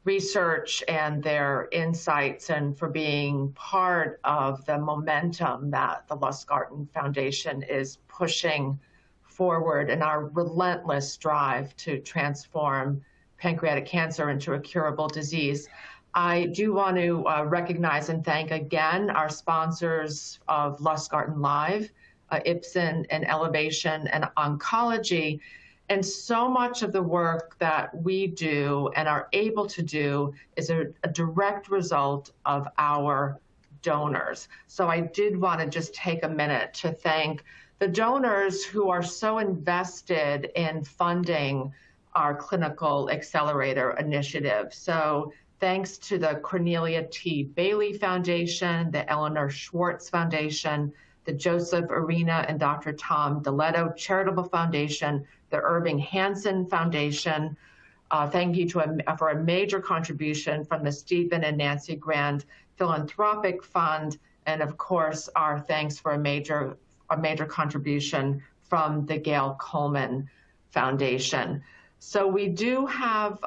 research and their insights and for being part of the momentum that the Lustgarten Foundation is pushing forward in our relentless drive to transform pancreatic cancer into a curable disease. I do want to recognize and thank again our sponsors of LustgartenLIVE, Ipsen and Elevation and Oncology. And so much of the work that we do and are able to do is a direct result of our donors. So I did want to just take a minute to thank the donors who are so invested in funding our Clinical Accelerator Initiative. So thanks to the Cornelia T. Bailey Foundation, the Eleanor Schwartz Foundation, the Joseph Arena and Dr. Tom DeLetto Charitable Foundation, the Irving Hansen Foundation. Thank you for a major contribution from the Stephen and Nancy Grand Philanthropic Fund, and of course, our thanks for a major contribution from the Gail Coleman Foundation. So we do have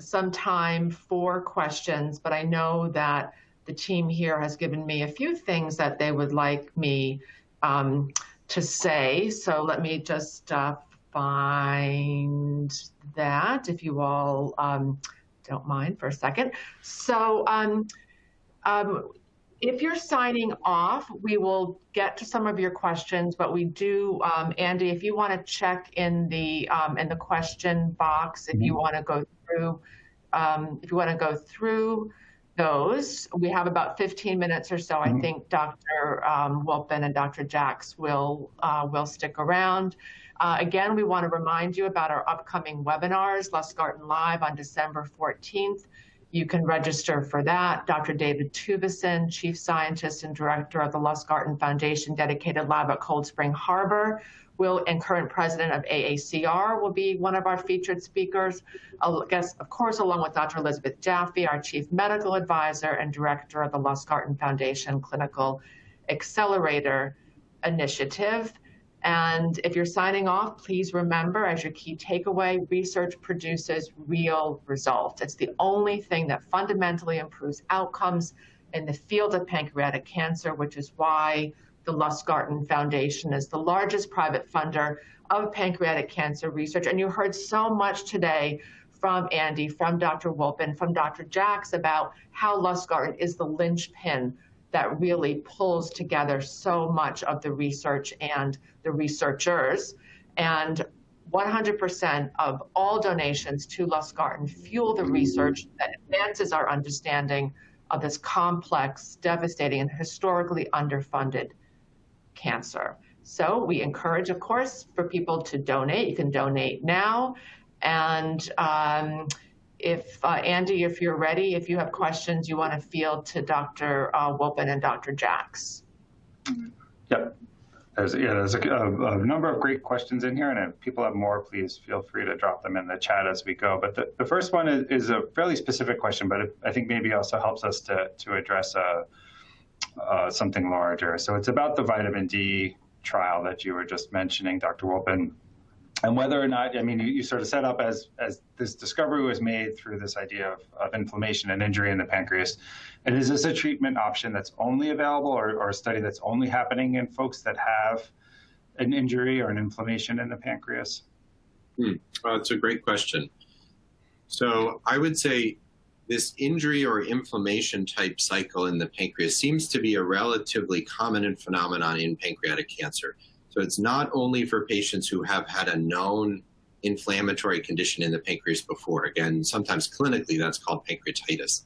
some time for questions, but I know that the team here has given me a few things that they would like me to say. So let me just find that, if you all don't mind for a second. So if you're signing off, we will get to some of your questions, but we do, Andy, if you want to check in the question box, if you want to go through, those, we have about 15 minutes or so. I think Dr. Wolpin and Dr. Jacks will stick around. Again, we want to remind you about our upcoming webinars, LustgartenLIVE on December 14th. You can register for that. Dr. David Tuvison, Chief Scientist and Director of the Lustgarten Foundation dedicated lab at Cold Spring Harbor, and current president of AACR, will be one of our featured speakers. Guest, of course, along with Dr. Elizabeth Jaffe, our Chief Medical Advisor and Director of the Lustgarten Foundation Clinical Accelerator Initiative. And if you're signing off, please remember, as your key takeaway, research produces real results. It's the only thing that fundamentally improves outcomes in the field of pancreatic cancer, which is why the Lustgarten Foundation is the largest private funder of pancreatic cancer research. And you heard so much today from Andy, from Dr. Wolpin, from Dr. Jacks about how Lustgarten is the linchpin that really pulls together so much of the research and the researchers. And 100% of all donations to Lustgarten fuel the research that advances our understanding of this complex, devastating, and historically underfunded cancer. So we encourage, of course, for people to donate. You can donate now. And if Andy, if you're ready, if you have questions you want to field to Dr. Wolpin and Dr. Jacks. Yep. There's a number of great questions in here, and if people have more, please feel free to drop them in the chat as we go. But the first one is a fairly specific question, but I think maybe also helps us to address something larger. So it's about the vitamin D trial that you were just mentioning, Dr. Wolpin, and whether or not, I mean, you sort of set up as this discovery was made through this idea of inflammation and injury in the pancreas. And is this a treatment option that's only available, or a study that's only happening in folks that have an injury or an inflammation in the pancreas? Well, it's a great question. So I would say this injury or inflammation type cycle in the pancreas seems to be a relatively common phenomenon in pancreatic cancer. So it's not only for patients who have had a known inflammatory condition in the pancreas before. Again, sometimes clinically that's called pancreatitis.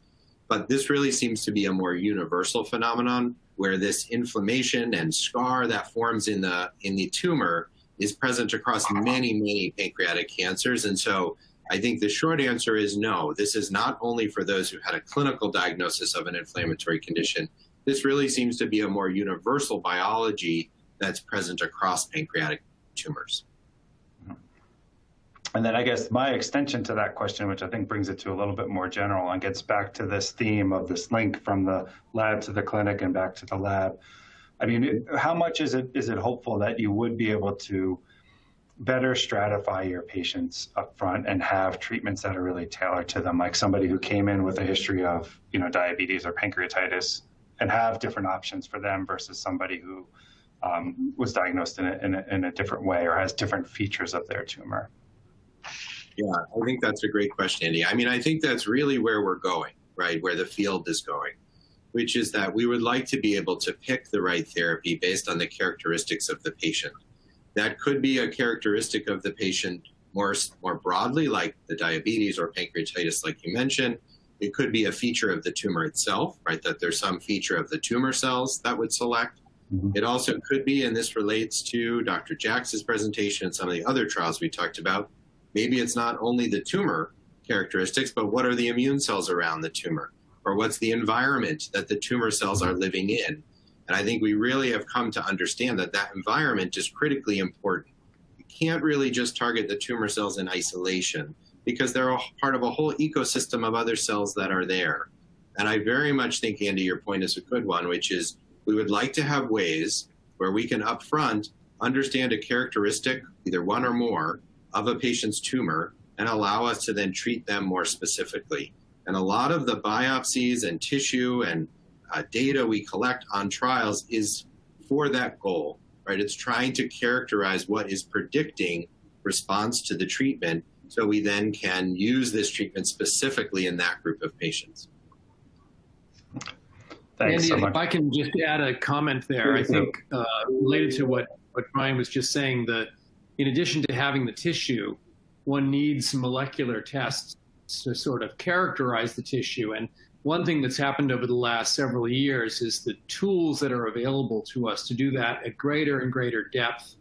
But this really seems to be a more universal phenomenon where this inflammation and scar that forms in the tumor is present across many, many pancreatic cancers. And so I think the short answer is no. This is not only for those who had a clinical diagnosis of an inflammatory condition. This really seems to be a more universal biology that's present across pancreatic tumors. And then I guess my extension to that question, which I think brings it to a little bit more general and gets back to this theme of this link from the lab to the clinic and back to the lab. I mean, how much is it hopeful that you would be able to better stratify your patients up front and have treatments that are really tailored to them, like somebody who came in with a history of, diabetes or pancreatitis, and have different options for them versus somebody who was diagnosed in a different way or has different features of their tumor? Yeah, I think that's a great question, Andy. I mean, I think that's really where we're going, right? Where the field is going, which is that we would like to be able to pick the right therapy based on the characteristics of the patient. That could be a characteristic of the patient more broadly, like the diabetes or pancreatitis, like you mentioned. It could be a feature of the tumor itself, right? That there's some feature of the tumor cells that would select. It also could be, and this relates to Dr. Jacks's presentation and some of the other trials we talked about, maybe it's not only the tumor characteristics, but what are the immune cells around the tumor? Or what's the environment that the tumor cells are living in? And I think we really have come to understand that that environment is critically important. You can't really just target the tumor cells in isolation because they're part of a whole ecosystem of other cells that are there. And I very much think, Andy, your point is a good one, which is we would like to have ways where we can upfront understand a characteristic, either one or more, of a patient's tumor and allow us to then treat them more specifically. And a lot of the biopsies and tissue and data we collect on trials is for that goal, right? It's trying to characterize what is predicting response to the treatment so we then can use this treatment specifically in that group of patients. Thanks Andy, so much. if I can just add a comment there, I think related to what Brian was just saying, that in addition to having the tissue, one needs molecular tests to sort of characterize the tissue. And one thing that's happened over the last several years is the tools that are available to us to do that at greater and greater depth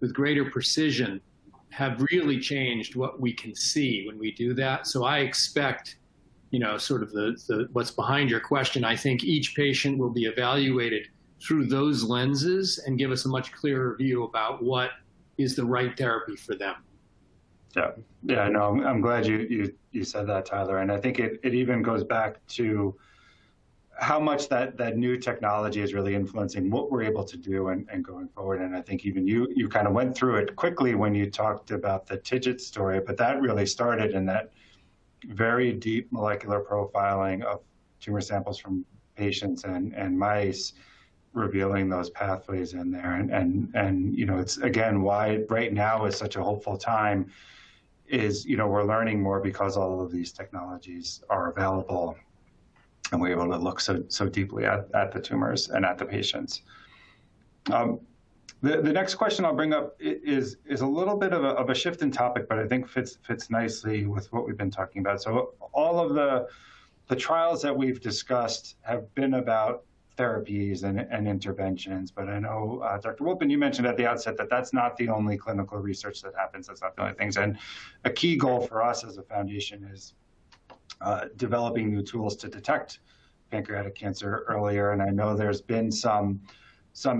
with greater precision have really changed what we can see when we do that. So I expect, you know, sort of what's behind your question. I think each patient will be evaluated through those lenses and give us a much clearer view about what is the right therapy for them. Yeah, no, I'm glad you said that, Tyler. And I think it even goes back to how much that new technology is really influencing what we're able to do and going forward. And I think even you kind of went through it quickly when you talked about the TIGIT story, but that really started in that very deep molecular profiling of tumor samples from patients and mice, revealing those pathways in there. And you know, it's again why right now is such a hopeful time is, you know, we're learning more because all of these technologies are available and we're able to look so deeply at the tumors and at the patients. The next question I'll bring up is a little bit of a shift in topic, but I think fits nicely with what we've been talking about. So all of the trials that we've discussed have been about therapies and interventions, but I know, Dr. Wolpin, you mentioned at the outset that that's not the only clinical research that happens, that's not the only things. And a key goal for us as a foundation is developing new tools to detect pancreatic cancer earlier. And I know there's been some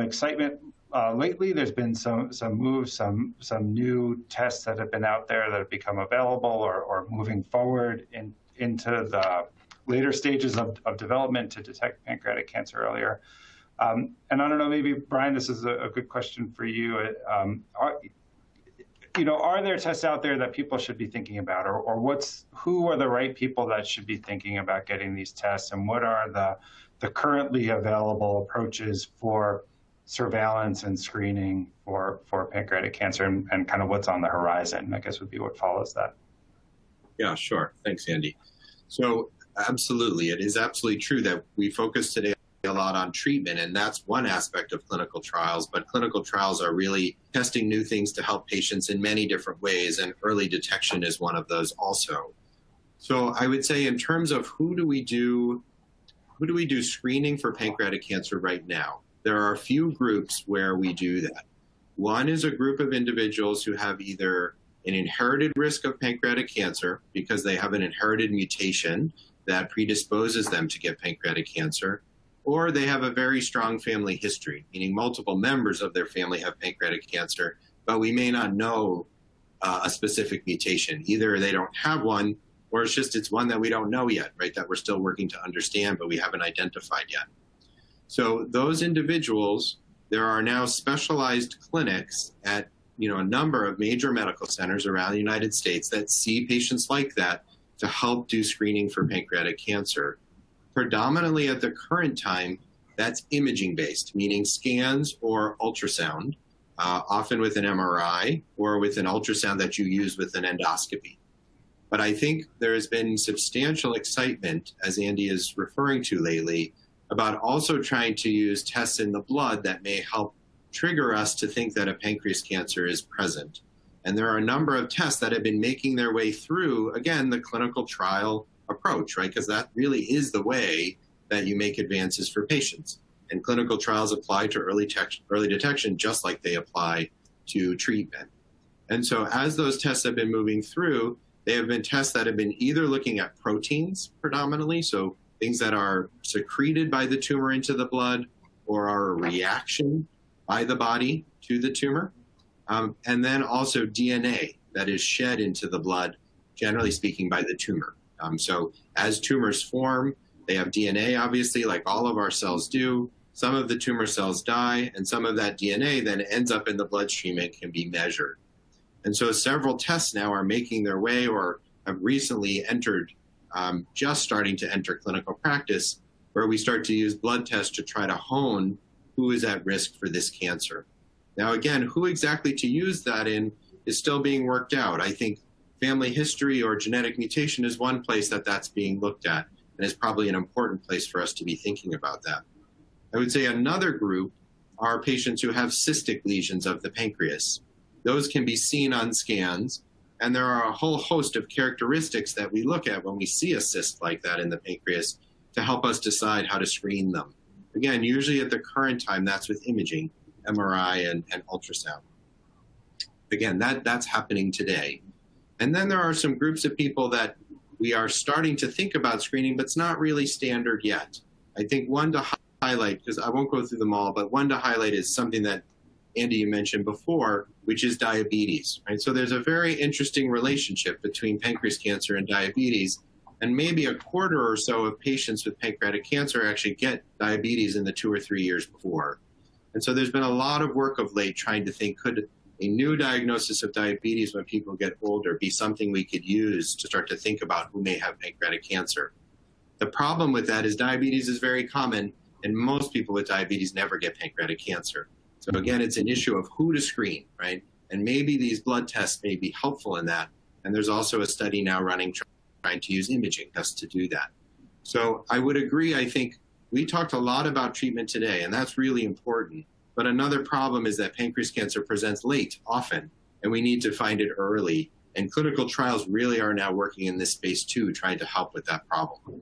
excitement lately. There's been some moves, some new tests that have been out there that have become available or moving forward into the later stages of development to detect pancreatic cancer earlier. And I don't know, maybe Brian, this is a good question for you. Are there tests out there that people should be thinking about, or who are the right people that should be thinking about getting these tests, and what are the currently available approaches for surveillance and screening for pancreatic cancer, and kind of what's on the horizon, I guess would be what follows that. Yeah, sure. Thanks, Andy. So absolutely, it is absolutely true that we focus today a lot on treatment, and that's one aspect of clinical trials, but clinical trials are really testing new things to help patients in many different ways, and early detection is one of those also. So I would say in terms of who do we do screening for pancreatic cancer right now? There are a few groups where we do that. One is a group of individuals who have either an inherited risk of pancreatic cancer because they have an inherited mutation that predisposes them to get pancreatic cancer, or they have a very strong family history, meaning multiple members of their family have pancreatic cancer, but we may not know a specific mutation. Either they don't have one, or it's one that we don't know yet, right, that we're still working to understand, but we haven't identified yet. So those individuals, there are now specialized clinics at a number of major medical centers around the United States that see patients like that to help do screening for pancreatic cancer. Predominantly at the current time, that's imaging based, meaning scans or ultrasound, often with an MRI or with an ultrasound that you use with an endoscopy. But I think there has been substantial excitement, as Andy is referring to lately, about also trying to use tests in the blood that may help trigger us to think that a pancreas cancer is present. And there are a number of tests that have been making their way through, again, the clinical trial approach, right? Because that really is the way that you make advances for patients. And clinical trials apply to early detection just like they apply to treatment. And so as those tests have been moving through, they have been tests that have been either looking at proteins predominantly, so things that are secreted by the tumor into the blood, or are a reaction by the body to the tumor. And then also DNA that is shed into the blood, generally speaking, by the tumor. So as tumors form, they have DNA, obviously, like all of our cells do. Some of the tumor cells die, and some of that DNA then ends up in the bloodstream and can be measured. And so several tests now are making their way or have recently entered, just starting to enter clinical practice, where we start to use blood tests to try to hone who is at risk for this cancer. Now, again, who exactly to use that in is still being worked out. I think family history or genetic mutation is one place that that's being looked at, and is probably an important place for us to be thinking about that. I would say another group are patients who have cystic lesions of the pancreas. Those can be seen on scans, and there are a whole host of characteristics that we look at when we see a cyst like that in the pancreas to help us decide how to screen them. Again, usually at the current time, that's with imaging, MRI and ultrasound. Again, that's happening today. And then there are some groups of people that we are starting to think about screening, but it's not really standard yet. I think one to highlight, because I won't go through them all, but one to highlight is something that Andy, you mentioned before, which is diabetes, right? So there's a very interesting relationship between pancreas cancer and diabetes, and maybe a quarter or so of patients with pancreatic cancer actually get diabetes in the 2 or 3 years before. And so there's been a lot of work of late trying to think, could a new diagnosis of diabetes when people get older be something we could use to start to think about who may have pancreatic cancer? The problem with that is diabetes is very common, and most people with diabetes never get pancreatic cancer. So again, it's an issue of who to screen, right? And maybe these blood tests may be helpful in that. And there's also a study now running trying to use imaging tests to do that. So I would agree, I think we talked a lot about treatment today, and that's really important. But another problem is that pancreas cancer presents late often, and we need to find it early. And clinical trials really are now working in this space too, trying to help with that problem.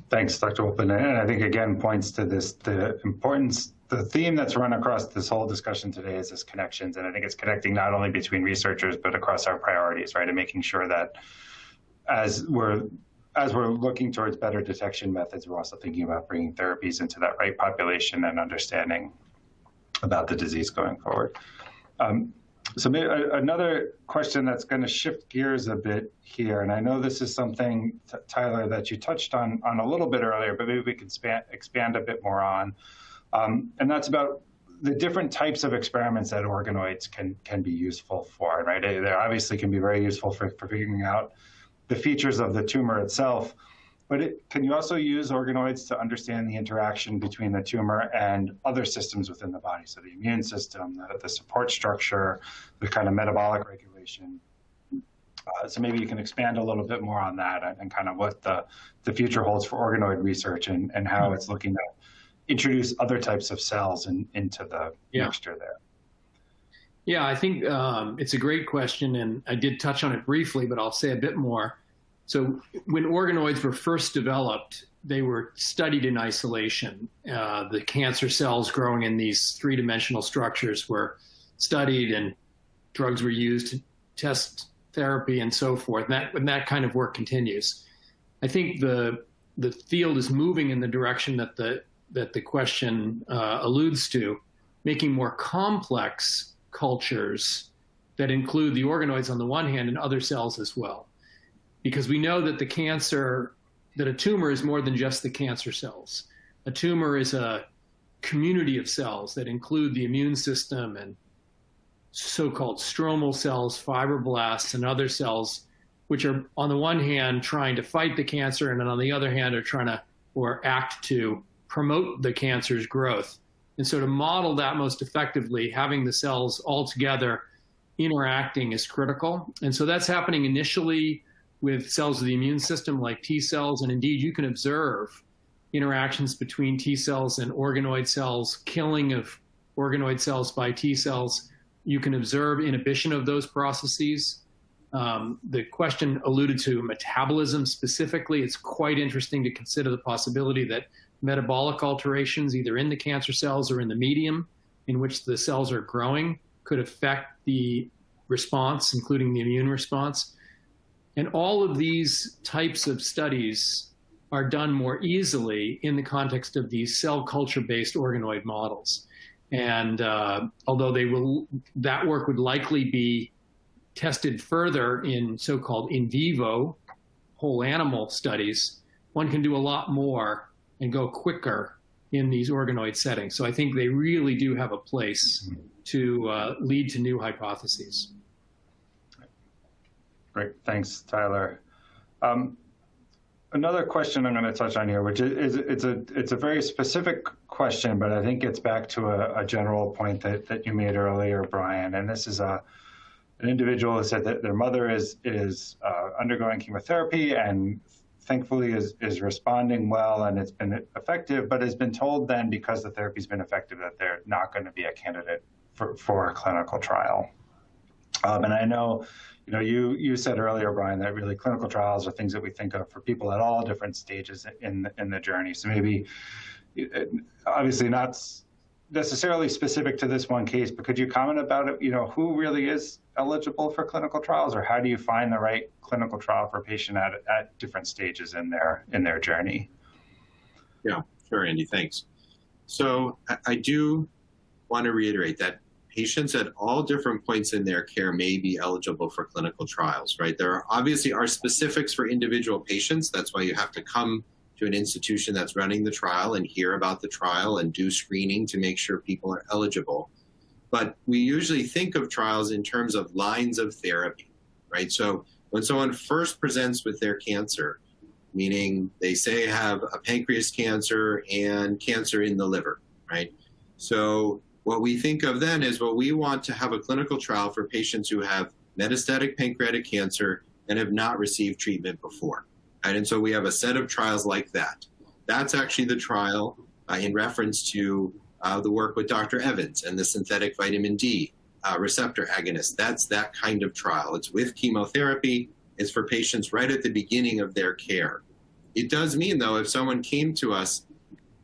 Thanks, Dr. Wolpin. And I think, again, points to this, the importance, the theme that's run across this whole discussion today is this connections. And I think it's connecting not only between researchers, but across our priorities, right? And making sure that as we're looking towards better detection methods, we're also thinking about bringing therapies into that right population and understanding about the disease going forward. So maybe another question that's going to shift gears a bit here, and I know this is something, Tyler, that you touched on a little bit earlier, but maybe we can expand a bit more on, and that's about the different types of experiments that organoids can be useful for, right? They obviously can be very useful for figuring out the features of the tumor itself, but can you also use organoids to understand the interaction between the tumor and other systems within the body? So the immune system, the support structure, the kind of metabolic regulation. So maybe you can expand a little bit more on that and kind of what the future holds for organoid research and how it's looking to introduce other types of cells into the mixture there. Yeah, I think it's a great question, and I did touch on it briefly, but I'll say a bit more. So when organoids were first developed, they were studied in isolation. The cancer cells growing in these three-dimensional structures were studied, and drugs were used to test therapy and so forth. And that kind of work continues. I think the field is moving in the direction that the question alludes to, making more complex cultures that include the organoids on the one hand and other cells as well. Because we know that a tumor is more than just the cancer cells. A tumor is a community of cells that include the immune system and so-called stromal cells, fibroblasts, and other cells, which are on the one hand trying to fight the cancer, and then on the other hand are trying to, or act to promote the cancer's growth. And so to model that most effectively, having the cells all together interacting is critical. And so that's happening initially with cells of the immune system like T cells. And indeed, you can observe interactions between T cells and organoid cells, killing of organoid cells by T cells. You can observe inhibition of those processes. The question alluded to metabolism specifically. It's quite interesting to consider the possibility that metabolic alterations, either in the cancer cells or in the medium in which the cells are growing, could affect the response, including the immune response. And all of these types of studies are done more easily in the context of these cell culture-based organoid models. And although that work would likely be tested further in so-called in vivo whole animal studies, one can do a lot more and go quicker in these organoid settings. So I think they really do have a place to lead to new hypotheses. Great, thanks, Tyler. Another question I'm going to touch on here, which is it's a very specific question, but I think gets back to a general point that you made earlier, Brian. And this is an individual who said that their mother is undergoing chemotherapy and thankfully is responding well and it's been effective, but has been told then because the therapy's been effective that they're not going to be a candidate for a clinical trial. And I know, you said earlier, Brian, that really clinical trials are things that we think of for people at all different stages in the journey. So maybe, obviously not necessarily specific to this one case, but could you comment about it? Who really is eligible for clinical trials, or how do you find the right clinical trial for a patient at different stages in their journey? Yeah, sure, Andy, thanks. So I do want to reiterate that patients at all different points in their care may be eligible for clinical trials, right? There obviously are specifics for individual patients. That's why you have to come to an institution that's running the trial and hear about the trial and do screening to make sure people are eligible. But we usually think of trials in terms of lines of therapy, right? So when someone first presents with their cancer, meaning they say have a pancreas cancer and cancer in the liver, right? So what we think of then is, well, we want to have a clinical trial for patients who have metastatic pancreatic cancer and have not received treatment before, right? And so we have a set of trials like that. That's actually the trial in reference to the work with Dr. Evans and the synthetic vitamin D receptor agonist. That's that kind of trial. It's with chemotherapy. It's for patients right at the beginning of their care. It does mean, though, if someone came to us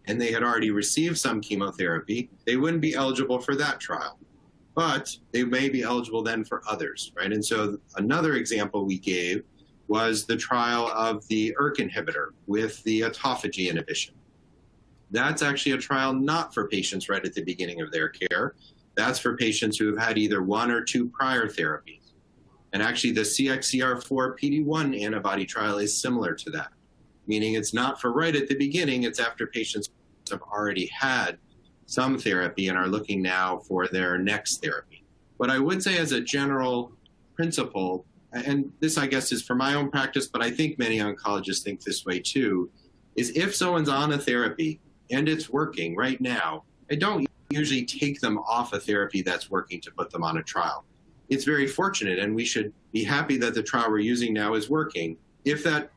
and they had already received some chemotherapy, they wouldn't be eligible for that trial. But they may be eligible then for others, right? And so another example we gave was the trial of the ERK inhibitor with the autophagy inhibition. That's actually a trial not for patients right at the beginning of their care. That's for patients who have had either one or two prior therapies. And actually the CXCR4 PD-1 antibody trial is similar to that, meaning it's not for right at the beginning, it's after patients have already had some therapy and are looking now for their next therapy. What I would say as a general principle, and this I guess is for my own practice, but I think many oncologists think this way too, is if someone's on a therapy and it's working right now, I don't usually take them off a therapy that's working to put them on a trial. It's very fortunate, and we should be happy that the trial we're using now is working. If that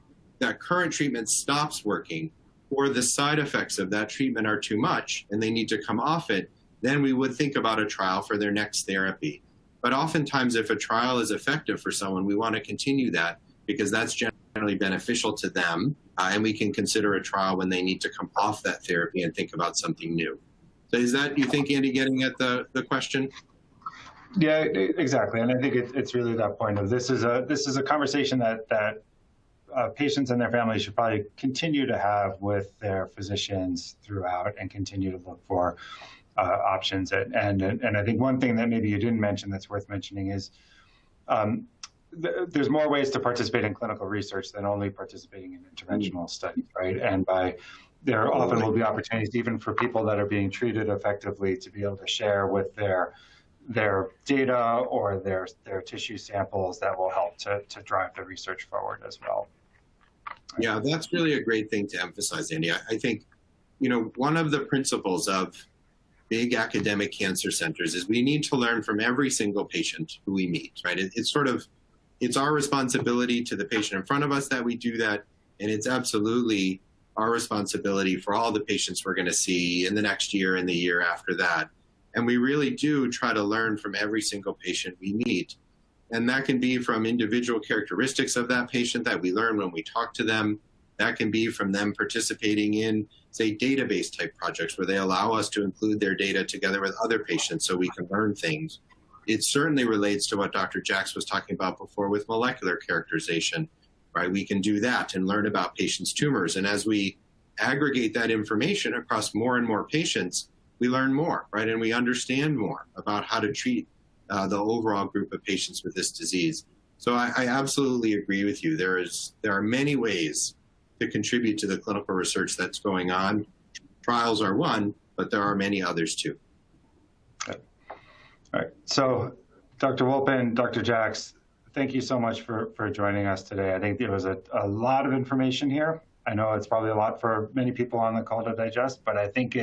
current treatment stops working, or the side effects of that treatment are too much and they need to come off it, then we would think about a trial for their next therapy. But oftentimes, if a trial is effective for someone, we want to continue that because that's generally beneficial to them, and we can consider a trial when they need to come off that therapy and think about something new. So is that, you think, Andy, getting at the question? Yeah, exactly. And I think it's really that point of this is a conversation that patients and their families should probably continue to have with their physicians throughout and continue to look for options. And I think one thing that maybe you didn't mention that's worth mentioning is there's more ways to participate in clinical research than only participating in interventional studies, right? And there often will be opportunities even for people that are being treated effectively to be able to share with their data or their tissue samples that will help to drive the research forward as well. Yeah, that's really a great thing to emphasize, Andy. I think, one of the principles of big academic cancer centers is we need to learn from every single patient who we meet, right? It's our responsibility to the patient in front of us that we do that, and it's absolutely our responsibility for all the patients we're going to see in the next year and the year after that. And we really do try to learn from every single patient we meet. And that can be from individual characteristics of that patient that we learn when we talk to them. That can be from them participating in, say, database type projects where they allow us to include their data together with other patients so we can learn things. It certainly relates to what Dr. Jacks was talking about before with molecular characterization, right? We can do that and learn about patients' tumors. And as we aggregate that information across more and more patients, we learn more, right? And we understand more about how to treat the overall group of patients with this disease. So I absolutely agree with you. There are many ways to contribute to the clinical research that's going on. Trials are one, but there are many others too. Okay. All right. So Dr. Wolpin, Dr. Jacks, thank you so much for joining us today. I think there was a lot of information here. I know it's probably a lot for many people on the call to digest, but I think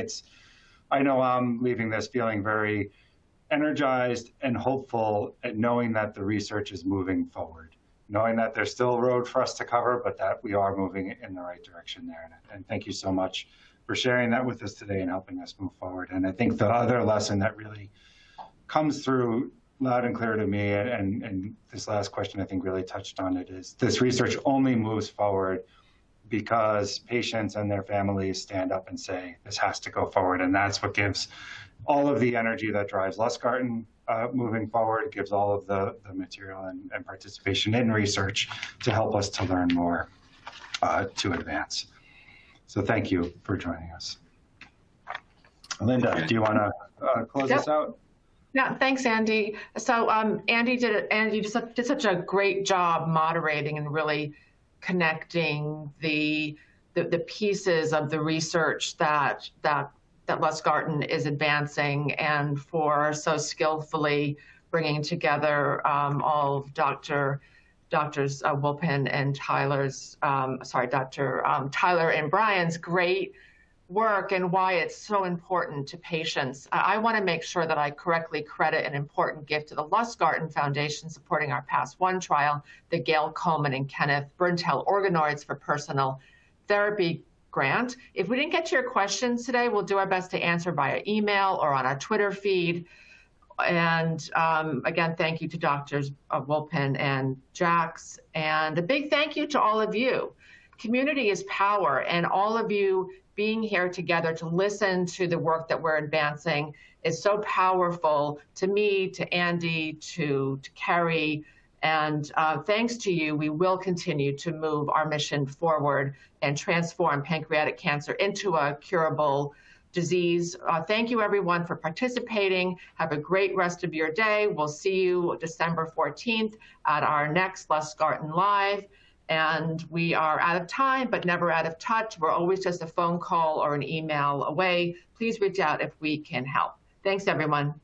I know I'm leaving this feeling very energized and hopeful at knowing that the research is moving forward, knowing that there's still a road for us to cover, but that we are moving in the right direction there. And thank you so much for sharing that with us today and helping us move forward. And I think the other lesson that really comes through loud and clear to me, and this last question I think really touched on it, is this research only moves forward because patients and their families stand up and say, this has to go forward. And that's what gives all of the energy that drives Lustgarten moving forward, gives all of the material and participation in research to help us to learn more to advance. So thank you for joining us. Linda, do you want to close us out? Yeah, thanks, Andy. So Andy did such a great job moderating and really connecting the pieces of the research that Lustgarten is advancing, and for so skillfully bringing together all of Doctors Wolpin and Tyler and Brian's great work and why it's so important to patients. I want to make sure that I correctly credit an important gift to the Lustgarten Foundation supporting our PASS-1 trial, the Gail Coleman and Kenneth Berntel Organoids for Personal Therapy grant. If we didn't get to your questions today, we'll do our best to answer via email or on our Twitter feed. And again, thank you to Doctors Wolpin and Jacks. And a big thank you to all of you. Community is power, and all of you being here together to listen to the work that we're advancing is so powerful to me, to Andy, to Carrie. And thanks to you, we will continue to move our mission forward and transform pancreatic cancer into a curable disease. Thank you, everyone, for participating. Have a great rest of your day. We'll see you December 14th at our next LustgartenLIVE. And we are out of time, but never out of touch. We're always just a phone call or an email away. Please reach out if we can help. Thanks, everyone.